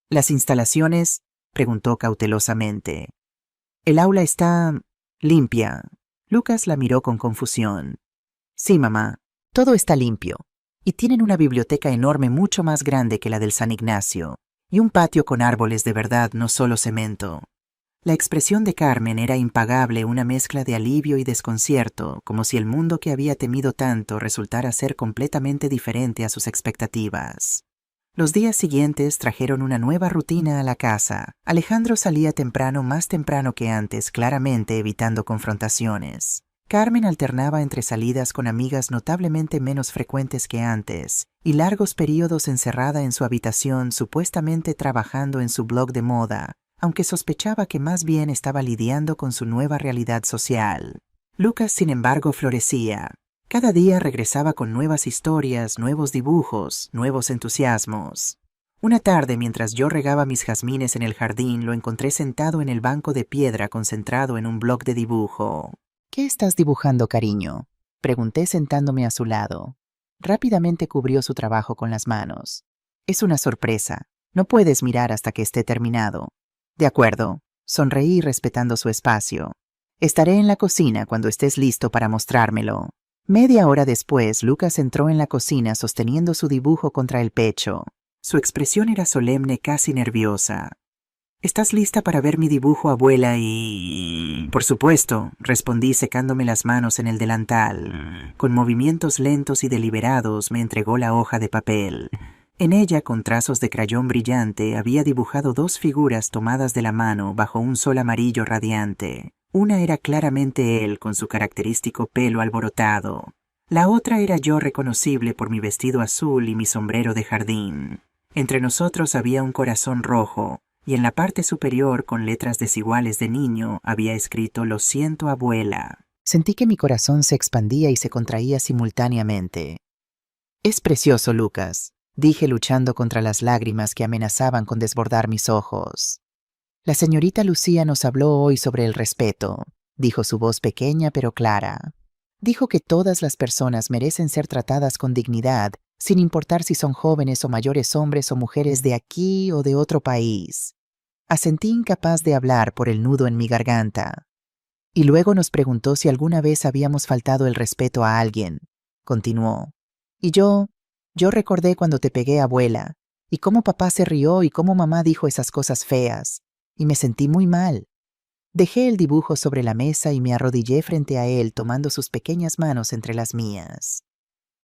las instalaciones? Preguntó cautelosamente. El aula está limpia. Lucas la miró con confusión. Sí, mamá, todo está limpio. Y tienen una biblioteca enorme mucho más grande que la del San Ignacio. Y un patio con árboles de verdad, no solo cemento. La expresión de Carmen era impagable, una mezcla de alivio y desconcierto, como si el mundo que había temido tanto resultara ser completamente diferente a sus expectativas. Los días siguientes trajeron una nueva rutina a la casa. Alejandro salía temprano, más temprano que antes, claramente evitando confrontaciones. Carmen alternaba entre salidas con amigas notablemente menos frecuentes que antes, y largos periodos encerrada en su habitación supuestamente trabajando en su blog de moda, aunque sospechaba que más bien estaba lidiando con su nueva realidad social. Lucas, sin embargo, florecía. Cada día regresaba con nuevas historias, nuevos dibujos, nuevos entusiasmos. Una tarde, mientras yo regaba mis jazmines en el jardín, lo encontré sentado en el banco de piedra concentrado en un bloc de dibujo. ¿Qué estás dibujando, cariño?, pregunté sentándome a su lado. Rápidamente cubrió su trabajo con las manos. Es una sorpresa. No puedes mirar hasta que esté terminado. De acuerdo. Sonreí respetando su espacio. Estaré en la cocina cuando estés listo para mostrármelo. Media hora después, Lucas entró en la cocina sosteniendo su dibujo contra el pecho. Su expresión era solemne, casi nerviosa. ¿Estás lista para ver mi dibujo, abuela? Por supuesto, respondí secándome las manos en el delantal. Con movimientos lentos y deliberados me entregó la hoja de papel. En ella, con trazos de crayón brillante, había dibujado dos figuras tomadas de la mano bajo un sol amarillo radiante. Una era claramente él, con su característico pelo alborotado. La otra era yo, reconocible por mi vestido azul y mi sombrero de jardín. Entre nosotros había un corazón rojo, y en la parte superior, con letras desiguales de niño, había escrito «Lo siento, abuela». Sentí que mi corazón se expandía y se contraía simultáneamente. «Es precioso, Lucas», dije luchando contra las lágrimas que amenazaban con desbordar mis ojos. «La señorita Lucía nos habló hoy sobre el respeto», dijo su voz pequeña pero clara. «Dijo que todas las personas merecen ser tratadas con dignidad, sin importar si son jóvenes o mayores hombres o mujeres de aquí o de otro país». Asentí incapaz de hablar por el nudo en mi garganta. Y luego nos preguntó si alguna vez habíamos faltado el respeto a alguien. Continuó. Y yo recordé cuando te pegué, abuela, y cómo papá se rió y cómo mamá dijo esas cosas feas, y me sentí muy mal. Dejé el dibujo sobre la mesa y me arrodillé frente a él tomando sus pequeñas manos entre las mías.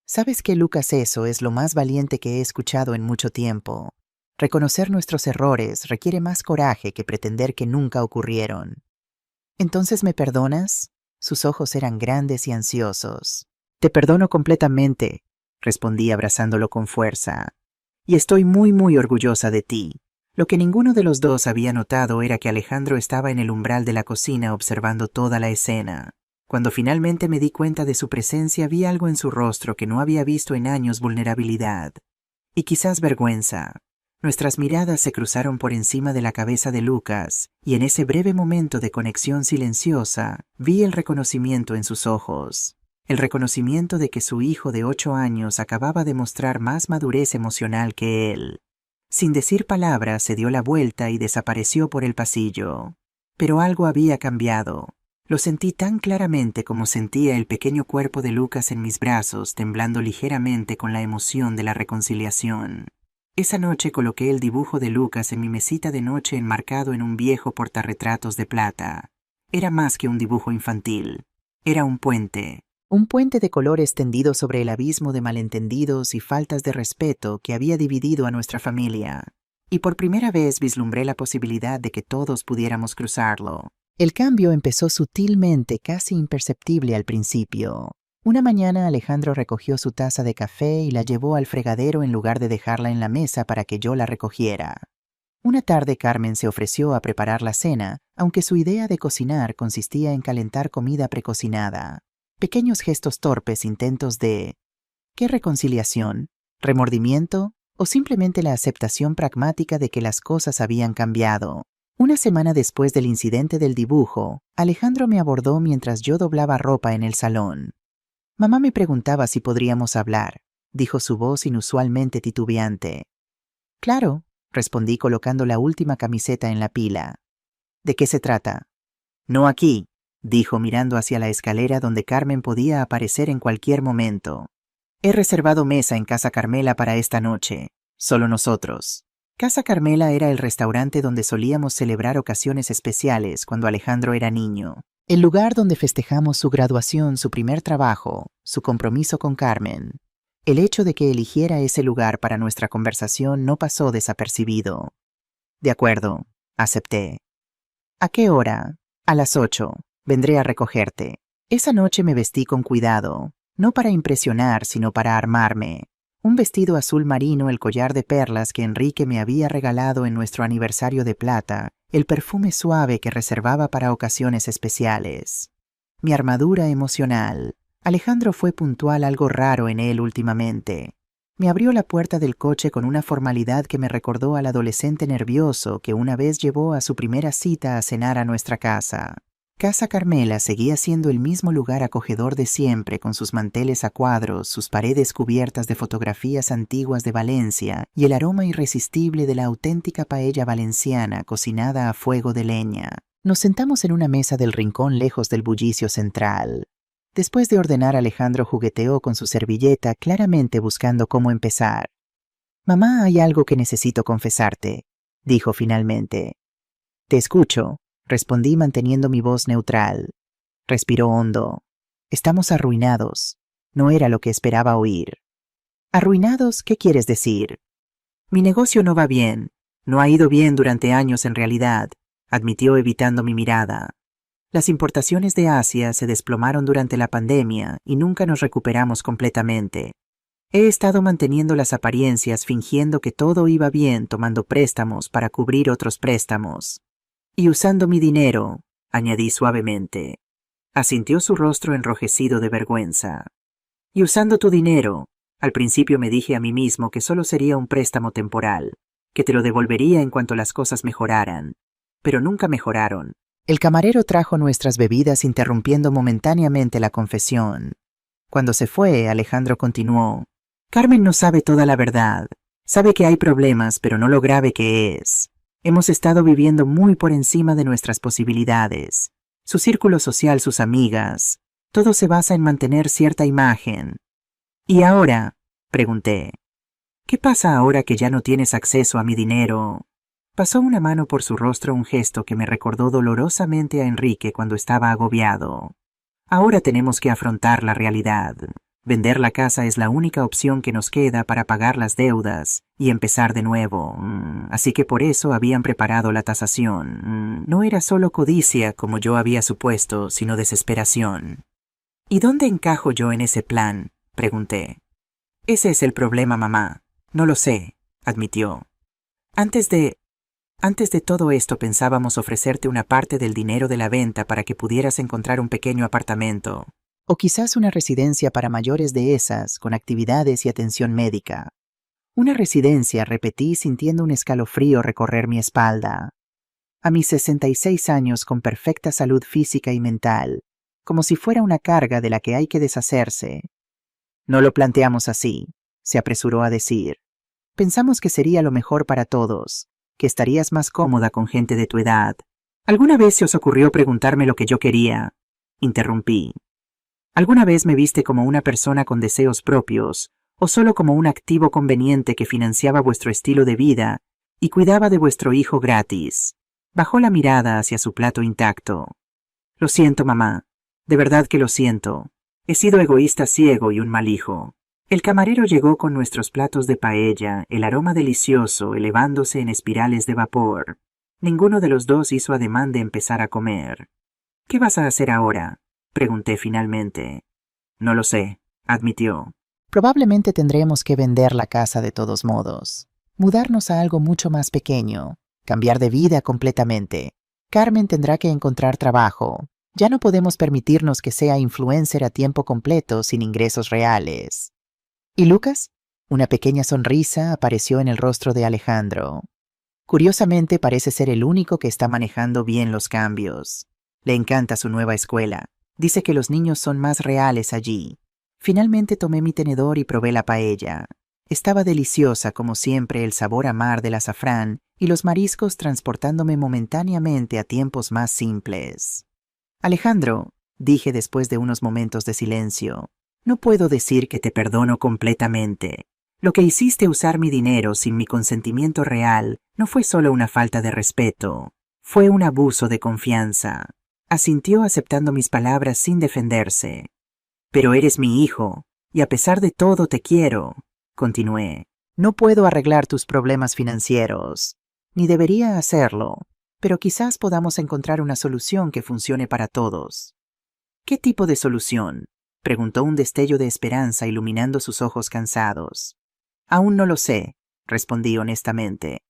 ¿Sabes qué, Lucas? Eso es lo más valiente que he escuchado en mucho tiempo. Reconocer nuestros errores requiere más coraje que pretender que nunca ocurrieron. ¿Entonces me perdonas? Sus ojos eran grandes y ansiosos. Te perdono completamente, respondí abrazándolo con fuerza. Y estoy muy, muy orgullosa de ti. Lo que ninguno de los dos había notado era que Alejandro estaba en el umbral de la cocina observando toda la escena. Cuando finalmente me di cuenta de su presencia, vi algo en su rostro que no había visto en años: vulnerabilidad. Y quizás vergüenza. Nuestras miradas se cruzaron por encima de la cabeza de Lucas, y en ese breve momento de conexión silenciosa, vi el reconocimiento en sus ojos. El reconocimiento de que su hijo de 8 años acababa de mostrar más madurez emocional que él. Sin decir palabras, se dio la vuelta y desapareció por el pasillo. Pero algo había cambiado. Lo sentí tan claramente como sentía el pequeño cuerpo de Lucas en mis brazos, temblando ligeramente con la emoción de la reconciliación. Esa noche coloqué el dibujo de Lucas en mi mesita de noche enmarcado en un viejo portarretratos de plata. Era más que un dibujo infantil. Era un puente. Un puente de colores tendido sobre el abismo de malentendidos y faltas de respeto que había dividido a nuestra familia. y por primera vez vislumbré la posibilidad de que todos pudiéramos cruzarlo. El cambio empezó sutilmente, casi imperceptible al principio. Una mañana Alejandro recogió su taza de café y la llevó al fregadero en lugar de dejarla en la mesa para que yo la recogiera. Una tarde Carmen se ofreció a preparar la cena, aunque su idea de cocinar consistía en calentar comida precocinada. Pequeños gestos torpes, intentos de... ¿Qué reconciliación? ¿Remordimiento? ¿O simplemente la aceptación pragmática de que las cosas habían cambiado? Una semana después del incidente del dibujo, Alejandro me abordó mientras yo doblaba ropa en el salón. Mamá me preguntaba si podríamos hablar, dijo su voz inusualmente titubeante. Claro, respondí colocando la última camiseta en la pila. ¿De qué se trata? No aquí, dijo mirando hacia la escalera donde Carmen podía aparecer en cualquier momento. He reservado mesa en Casa Carmela para esta noche, solo nosotros. Casa Carmela era el restaurante donde solíamos celebrar ocasiones especiales cuando Alejandro era niño. El lugar donde festejamos su graduación, su primer trabajo, su compromiso con Carmen. El hecho de que eligiera ese lugar para nuestra conversación no pasó desapercibido. De acuerdo, acepté. ¿A qué hora? A las 8. Vendré a recogerte. Esa noche me vestí con cuidado, no para impresionar, sino para armarme. Un vestido azul marino, el collar de perlas que Enrique me había regalado en nuestro aniversario de plata, el perfume suave que reservaba para ocasiones especiales. Mi armadura emocional. Alejandro fue puntual, algo raro en él últimamente. Me abrió la puerta del coche con una formalidad que me recordó al adolescente nervioso que una vez llevó a su primera cita a cenar a nuestra casa. Casa Carmela seguía siendo el mismo lugar acogedor de siempre, con sus manteles a cuadros, sus paredes cubiertas de fotografías antiguas de Valencia y el aroma irresistible de la auténtica paella valenciana cocinada a fuego de leña. Nos sentamos en una mesa del rincón lejos del bullicio central. Después de ordenar, Alejandro jugueteó con su servilleta, claramente buscando cómo empezar. «Mamá, hay algo que necesito confesarte», dijo finalmente. «Te escucho», respondí manteniendo mi voz neutral. Respiró hondo. «Estamos arruinados». No era lo que esperaba oír. «¿Arruinados? ¿Qué quieres decir?» Mi negocio no va bien. No ha ido bien durante años en realidad, admitió evitando mi mirada. Las importaciones de Asia se desplomaron durante la pandemia y nunca nos recuperamos completamente. He estado manteniendo las apariencias, fingiendo que todo iba bien, tomando préstamos para cubrir otros préstamos. Y usando mi dinero, añadí suavemente. Asintió su rostro enrojecido de vergüenza. Y usando tu dinero, al principio me dije a mí mismo que solo sería un préstamo temporal, que te lo devolvería en cuanto las cosas mejoraran. Pero nunca mejoraron. El camarero trajo nuestras bebidas interrumpiendo momentáneamente la confesión. Cuando se fue, Alejandro continuó. Carmen no sabe toda la verdad. Sabe que hay problemas, pero no lo grave que es. Hemos estado viviendo muy por encima de nuestras posibilidades. Su círculo social, sus amigas, todo se basa en mantener cierta imagen. ¿Y ahora? Pregunté. ¿Qué pasa ahora que ya no tienes acceso a mi dinero? Pasó una mano por su rostro, un gesto que me recordó dolorosamente a Enrique cuando estaba agobiado. Ahora tenemos que afrontar la realidad. Vender la casa es la única opción que nos queda para pagar las deudas y empezar de nuevo. Así que por eso habían preparado la tasación. No era solo codicia, como yo había supuesto, sino desesperación. ¿Y dónde encajo yo en ese plan?, pregunté. Ese es el problema, mamá. No lo sé, admitió. Antes de todo esto pensábamos ofrecerte una parte del dinero de la venta para que pudieras encontrar un pequeño apartamento. O quizás una residencia para mayores de esas, con actividades y atención médica. Una residencia, repetí sintiendo un escalofrío recorrer mi espalda. A mis 66 años, con perfecta salud física y mental, como si fuera una carga de la que hay que deshacerse. No lo planteamos así, se apresuró a decir. Pensamos que sería lo mejor para todos, que estarías más cómoda con gente de tu edad. ¿Alguna vez se os ocurrió preguntarme lo que yo quería?, interrumpí. ¿Alguna vez me viste como una persona con deseos propios, o solo como un activo conveniente que financiaba vuestro estilo de vida y cuidaba de vuestro hijo gratis? Bajó la mirada hacia su plato intacto. Lo siento, mamá. De verdad que lo siento. He sido egoísta ciego y un mal hijo. El camarero llegó con nuestros platos de paella, el aroma delicioso elevándose en espirales de vapor. Ninguno de los dos hizo ademán de empezar a comer. ¿Qué vas a hacer ahora?, pregunté finalmente. No lo sé, admitió. Probablemente tendremos que vender la casa de todos modos. Mudarnos a algo mucho más pequeño. Cambiar de vida completamente. Carmen tendrá que encontrar trabajo. Ya no podemos permitirnos que sea influencer a tiempo completo sin ingresos reales. ¿Y Lucas? Una pequeña sonrisa apareció en el rostro de Alejandro. Curiosamente parece ser el único que está manejando bien los cambios. Le encanta su nueva escuela. Dice que los niños son más reales allí. Finalmente tomé mi tenedor y probé la paella. Estaba deliciosa como siempre, el sabor a mar del azafrán y los mariscos transportándome momentáneamente a tiempos más simples. Alejandro, dije después de unos momentos de silencio, no puedo decir que te perdono completamente. Lo que hiciste usar mi dinero sin mi consentimiento real no fue solo una falta de respeto, fue un abuso de confianza. Asintió aceptando mis palabras sin defenderse. Pero eres mi hijo, y a pesar de todo te quiero, continué. No puedo arreglar tus problemas financieros, ni debería hacerlo, pero quizás podamos encontrar una solución que funcione para todos. ¿Qué tipo de solución?, preguntó un destello de esperanza iluminando sus ojos cansados. Aún no lo sé, respondí honestamente.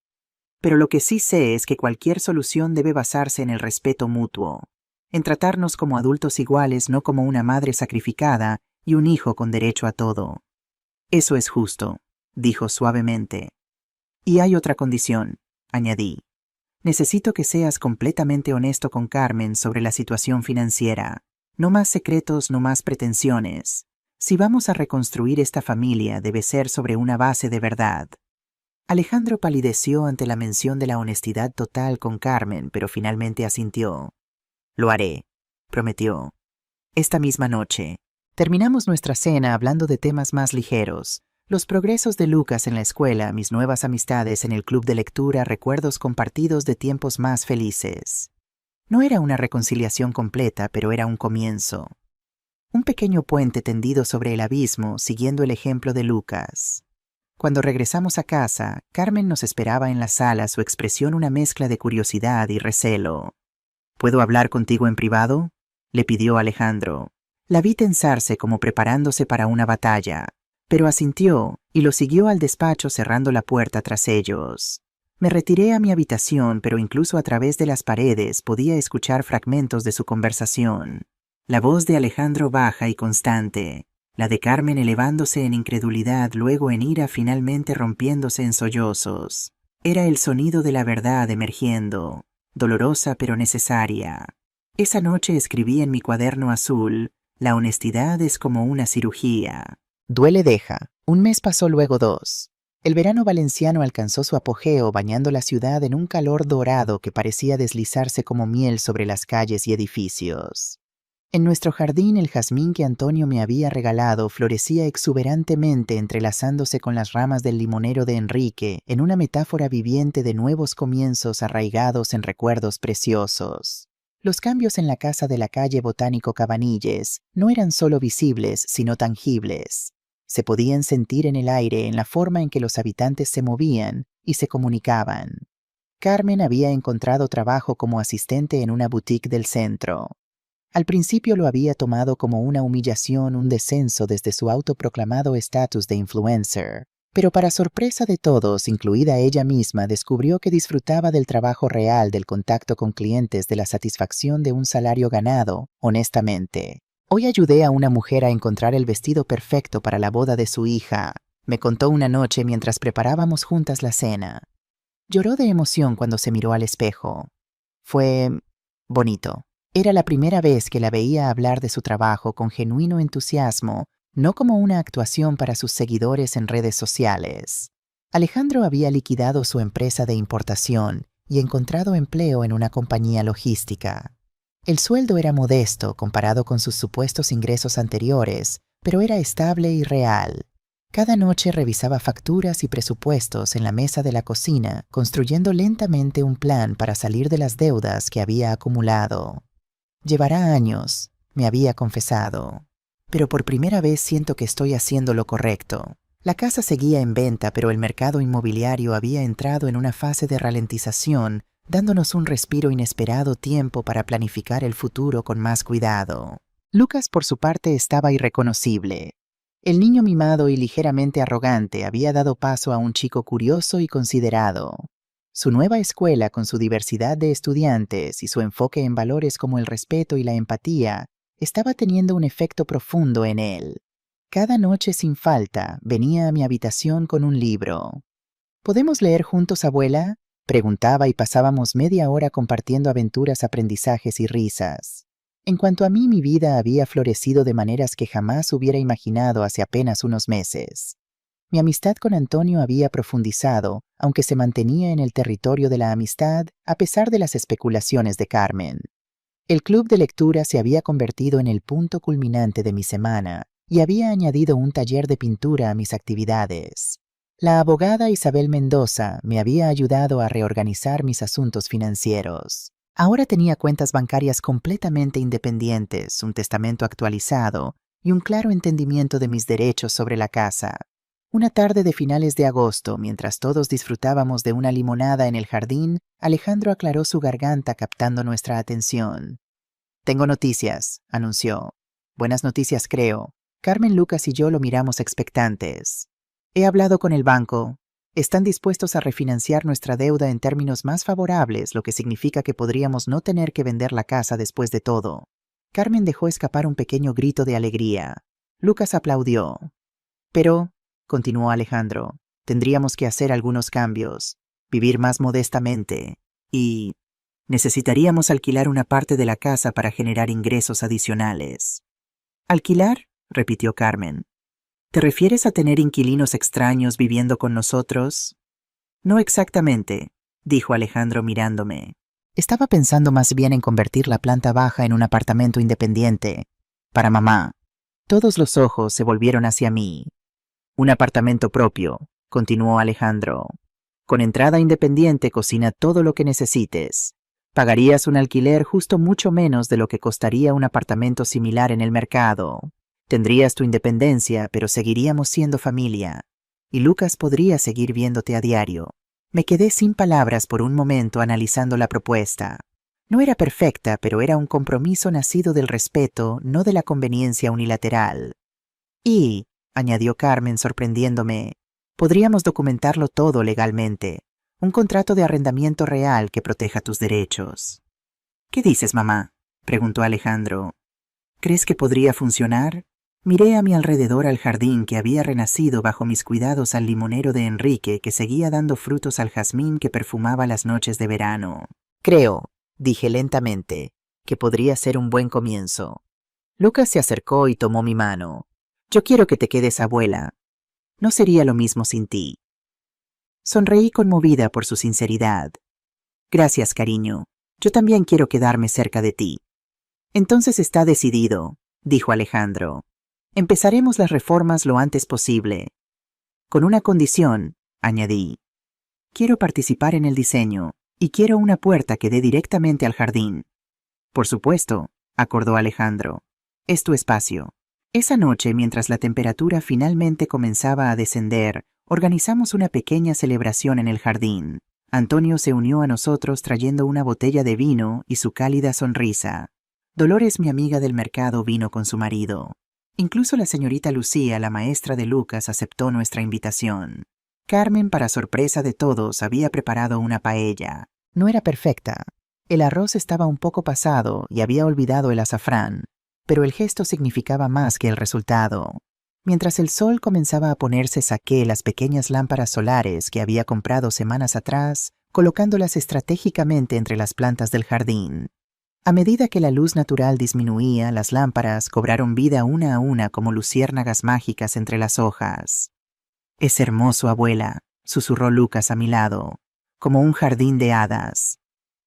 Pero lo que sí sé es que cualquier solución debe basarse en el respeto mutuo, en tratarnos como adultos iguales, no como una madre sacrificada y un hijo con derecho a todo. Eso es justo, dijo suavemente. Y hay otra condición, añadí. Necesito que seas completamente honesto con Carmen sobre la situación financiera. No más secretos, no más pretensiones. Si vamos a reconstruir esta familia, debe ser sobre una base de verdad. Alejandro palideció ante la mención de la honestidad total con Carmen, pero finalmente asintió. Lo haré, prometió. Esta misma noche. Terminamos nuestra cena hablando de temas más ligeros. Los progresos de Lucas en la escuela, mis nuevas amistades en el club de lectura, recuerdos compartidos de tiempos más felices. No era una reconciliación completa, pero era un comienzo. Un pequeño puente tendido sobre el abismo, siguiendo el ejemplo de Lucas. Cuando regresamos a casa, Carmen nos esperaba en la sala, su expresión una mezcla de curiosidad y recelo. ¿Puedo hablar contigo en privado?, le pidió Alejandro. La vi tensarse como preparándose para una batalla, pero asintió y lo siguió al despacho cerrando la puerta tras ellos. Me retiré a mi habitación, pero incluso a través de las paredes podía escuchar fragmentos de su conversación. La voz de Alejandro baja y constante, la de Carmen elevándose en incredulidad, luego en ira, finalmente rompiéndose en sollozos. Era el sonido de la verdad emergiendo, dolorosa pero necesaria. Esa noche escribí en mi cuaderno azul, la honestidad es como una cirugía. Duele deja. Un mes pasó, luego 2. El verano valenciano alcanzó su apogeo, bañando la ciudad en un calor dorado que parecía deslizarse como miel sobre las calles y edificios. En nuestro jardín, el jazmín que Antonio me había regalado florecía exuberantemente, entrelazándose con las ramas del limonero de Enrique, en una metáfora viviente de nuevos comienzos arraigados en recuerdos preciosos. Los cambios en la casa de la calle Botánico Cabanilles no eran solo visibles, sino tangibles. Se podían sentir en el aire, en la forma en que los habitantes se movían y se comunicaban. Carmen había encontrado trabajo como asistente en una boutique del centro. Al principio lo había tomado como una humillación, un descenso desde su autoproclamado estatus de influencer. Pero para sorpresa de todos, incluida ella misma, descubrió que disfrutaba del trabajo real, del contacto con clientes, de la satisfacción de un salario ganado, honestamente. Hoy ayudé a una mujer a encontrar el vestido perfecto para la boda de su hija, me contó una noche mientras preparábamos juntas la cena. Lloró de emoción cuando se miró al espejo. Fue bonito. Era la primera vez que la veía hablar de su trabajo con genuino entusiasmo, no como una actuación para sus seguidores en redes sociales. Alejandro había liquidado su empresa de importación y encontrado empleo en una compañía logística. El sueldo era modesto comparado con sus supuestos ingresos anteriores, pero era estable y real. Cada noche revisaba facturas y presupuestos en la mesa de la cocina, construyendo lentamente un plan para salir de las deudas que había acumulado. Llevará años, me había confesado. pero por primera vez siento que estoy haciendo lo correcto. La casa seguía en venta, pero el mercado inmobiliario había entrado en una fase de ralentización, dándonos un respiro inesperado tiempo para planificar el futuro con más cuidado. Lucas, por su parte, estaba irreconocible. El niño mimado y ligeramente arrogante había dado paso a un chico curioso y considerado. Su nueva escuela, con su diversidad de estudiantes y su enfoque en valores como el respeto y la empatía, estaba teniendo un efecto profundo en él. Cada noche sin falta venía a mi habitación con un libro. ¿Podemos leer juntos, abuela?, preguntaba, y pasábamos media hora compartiendo aventuras, aprendizajes y risas. En cuanto a mí, mi vida había florecido de maneras que jamás hubiera imaginado hace apenas unos meses. Mi amistad con Antonio había profundizado, aunque se mantenía en el territorio de la amistad a pesar de las especulaciones de Carmen. El club de lectura se había convertido en el punto culminante de mi semana y había añadido un taller de pintura a mis actividades. La abogada Isabel Mendoza me había ayudado a reorganizar mis asuntos financieros. Ahora tenía cuentas bancarias completamente independientes, un testamento actualizado y un claro entendimiento de mis derechos sobre la casa. Una tarde de finales de agosto, mientras todos disfrutábamos de una limonada en el jardín, Alejandro aclaró su garganta captando nuestra atención. «Tengo noticias», anunció. «Buenas noticias, creo». Carmen, Lucas y yo lo miramos expectantes. «He hablado con el banco. Están dispuestos a refinanciar nuestra deuda en términos más favorables, lo que significa que podríamos no tener que vender la casa después de todo». Carmen dejó escapar un pequeño grito de alegría. Lucas aplaudió. «Pero», continuó Alejandro, «tendríamos que hacer algunos cambios, vivir más modestamente y necesitaríamos alquilar una parte de la casa para generar ingresos adicionales». «¿Alquilar?», repitió Carmen. «¿Te refieres a tener inquilinos extraños viviendo con nosotros?» «No exactamente», dijo Alejandro mirándome. «Estaba pensando más bien en convertir la planta baja en un apartamento independiente. Para mamá». Todos los ojos se volvieron hacia mí. «Un apartamento propio», continuó Alejandro. «Con entrada independiente, cocina, todo lo que necesites. Pagarías un alquiler justo mucho menos de lo que costaría un apartamento similar en el mercado. Tendrías tu independencia, pero seguiríamos siendo familia. Y Lucas podría seguir viéndote a diario». Me quedé sin palabras por un momento analizando la propuesta. No era perfecta, pero era un compromiso nacido del respeto, no de la conveniencia unilateral. «Y», añadió Carmen sorprendiéndome, «podríamos documentarlo todo legalmente. Un contrato de arrendamiento real que proteja tus derechos». «¿Qué dices, mamá?», preguntó Alejandro. «¿Crees que podría funcionar?» Miré a mi alrededor al jardín que había renacido bajo mis cuidados, al limonero de Enrique que seguía dando frutos, al jazmín que perfumaba las noches de verano. «Creo», dije lentamente, «que podría ser un buen comienzo». Lucas se acercó y tomó mi mano. «Yo quiero que te quedes, abuela. No sería lo mismo sin ti». Sonreí conmovida por su sinceridad. «Gracias, cariño. Yo también quiero quedarme cerca de ti». «Entonces está decidido», dijo Alejandro. «Empezaremos las reformas lo antes posible. Con una condición», añadí. «Quiero participar en el diseño y quiero una puerta que dé directamente al jardín». «Por supuesto», acordó Alejandro. «Es tu espacio». Esa noche, mientras la temperatura finalmente comenzaba a descender, organizamos una pequeña celebración en el jardín. Antonio se unió a nosotros trayendo una botella de vino y su cálida sonrisa. Dolores, mi amiga del mercado, vino con su marido. Incluso la señorita Lucía, la maestra de Lucas, aceptó nuestra invitación. Carmen, para sorpresa de todos, había preparado una paella. No era perfecta. El arroz estaba un poco pasado y había olvidado el azafrán, pero el gesto significaba más que el resultado. Mientras el sol comenzaba a ponerse, saqué las pequeñas lámparas solares que había comprado semanas atrás, colocándolas estratégicamente entre las plantas del jardín. A medida que la luz natural disminuía, las lámparas cobraron vida una a una como luciérnagas mágicas entre las hojas. «Es hermoso, abuela», susurró Lucas a mi lado, «como un jardín de hadas».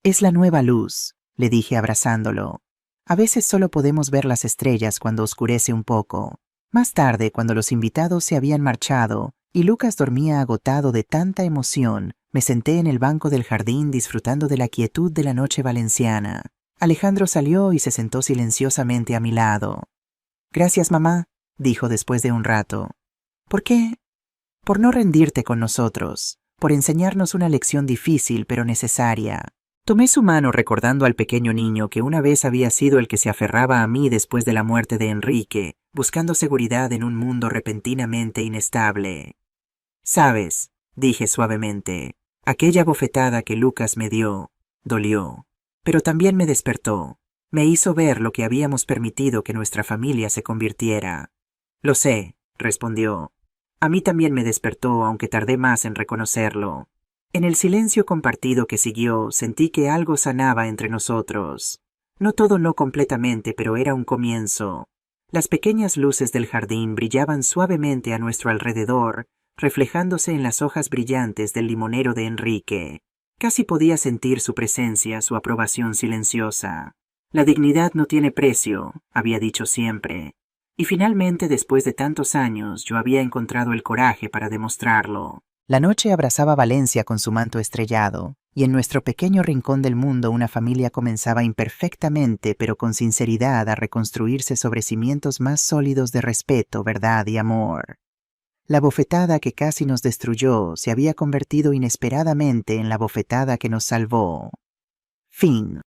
«Es la nueva luz», le dije abrazándolo. «A veces solo podemos ver las estrellas cuando oscurece un poco». Más tarde, cuando los invitados se habían marchado y Lucas dormía agotado de tanta emoción, me senté en el banco del jardín disfrutando de la quietud de la noche valenciana. Alejandro salió y se sentó silenciosamente a mi lado. Gracias, mamá, dijo después de un rato. ¿Por qué? Por no rendirte con nosotros, por enseñarnos una lección difícil pero necesaria. Tomé su mano recordando al pequeño niño que una vez había sido el que se aferraba a mí después de la muerte de Enrique, buscando seguridad en un mundo repentinamente inestable. Sabes, dije suavemente, aquella bofetada que Lucas me dio, dolió, pero también me despertó, me hizo ver lo que habíamos permitido que nuestra familia se convirtiera. Lo sé, respondió. A mí también me despertó, aunque tardé más en reconocerlo. En el silencio compartido que siguió, sentí que algo sanaba entre nosotros. No completamente, pero era un comienzo. Las pequeñas luces del jardín brillaban suavemente a nuestro alrededor, reflejándose en las hojas brillantes del limonero de Enrique. Casi podía sentir su presencia, su aprobación silenciosa. La dignidad no tiene precio, había dicho siempre. Y finalmente, después de tantos años, yo había encontrado el coraje para demostrarlo. La noche abrazaba Valencia con su manto estrellado, y en nuestro pequeño rincón del mundo una familia comenzaba imperfectamente, pero con sinceridad, a reconstruirse sobre cimientos más sólidos de respeto, verdad y amor. La bofetada que casi nos destruyó se había convertido inesperadamente en la bofetada que nos salvó. Fin.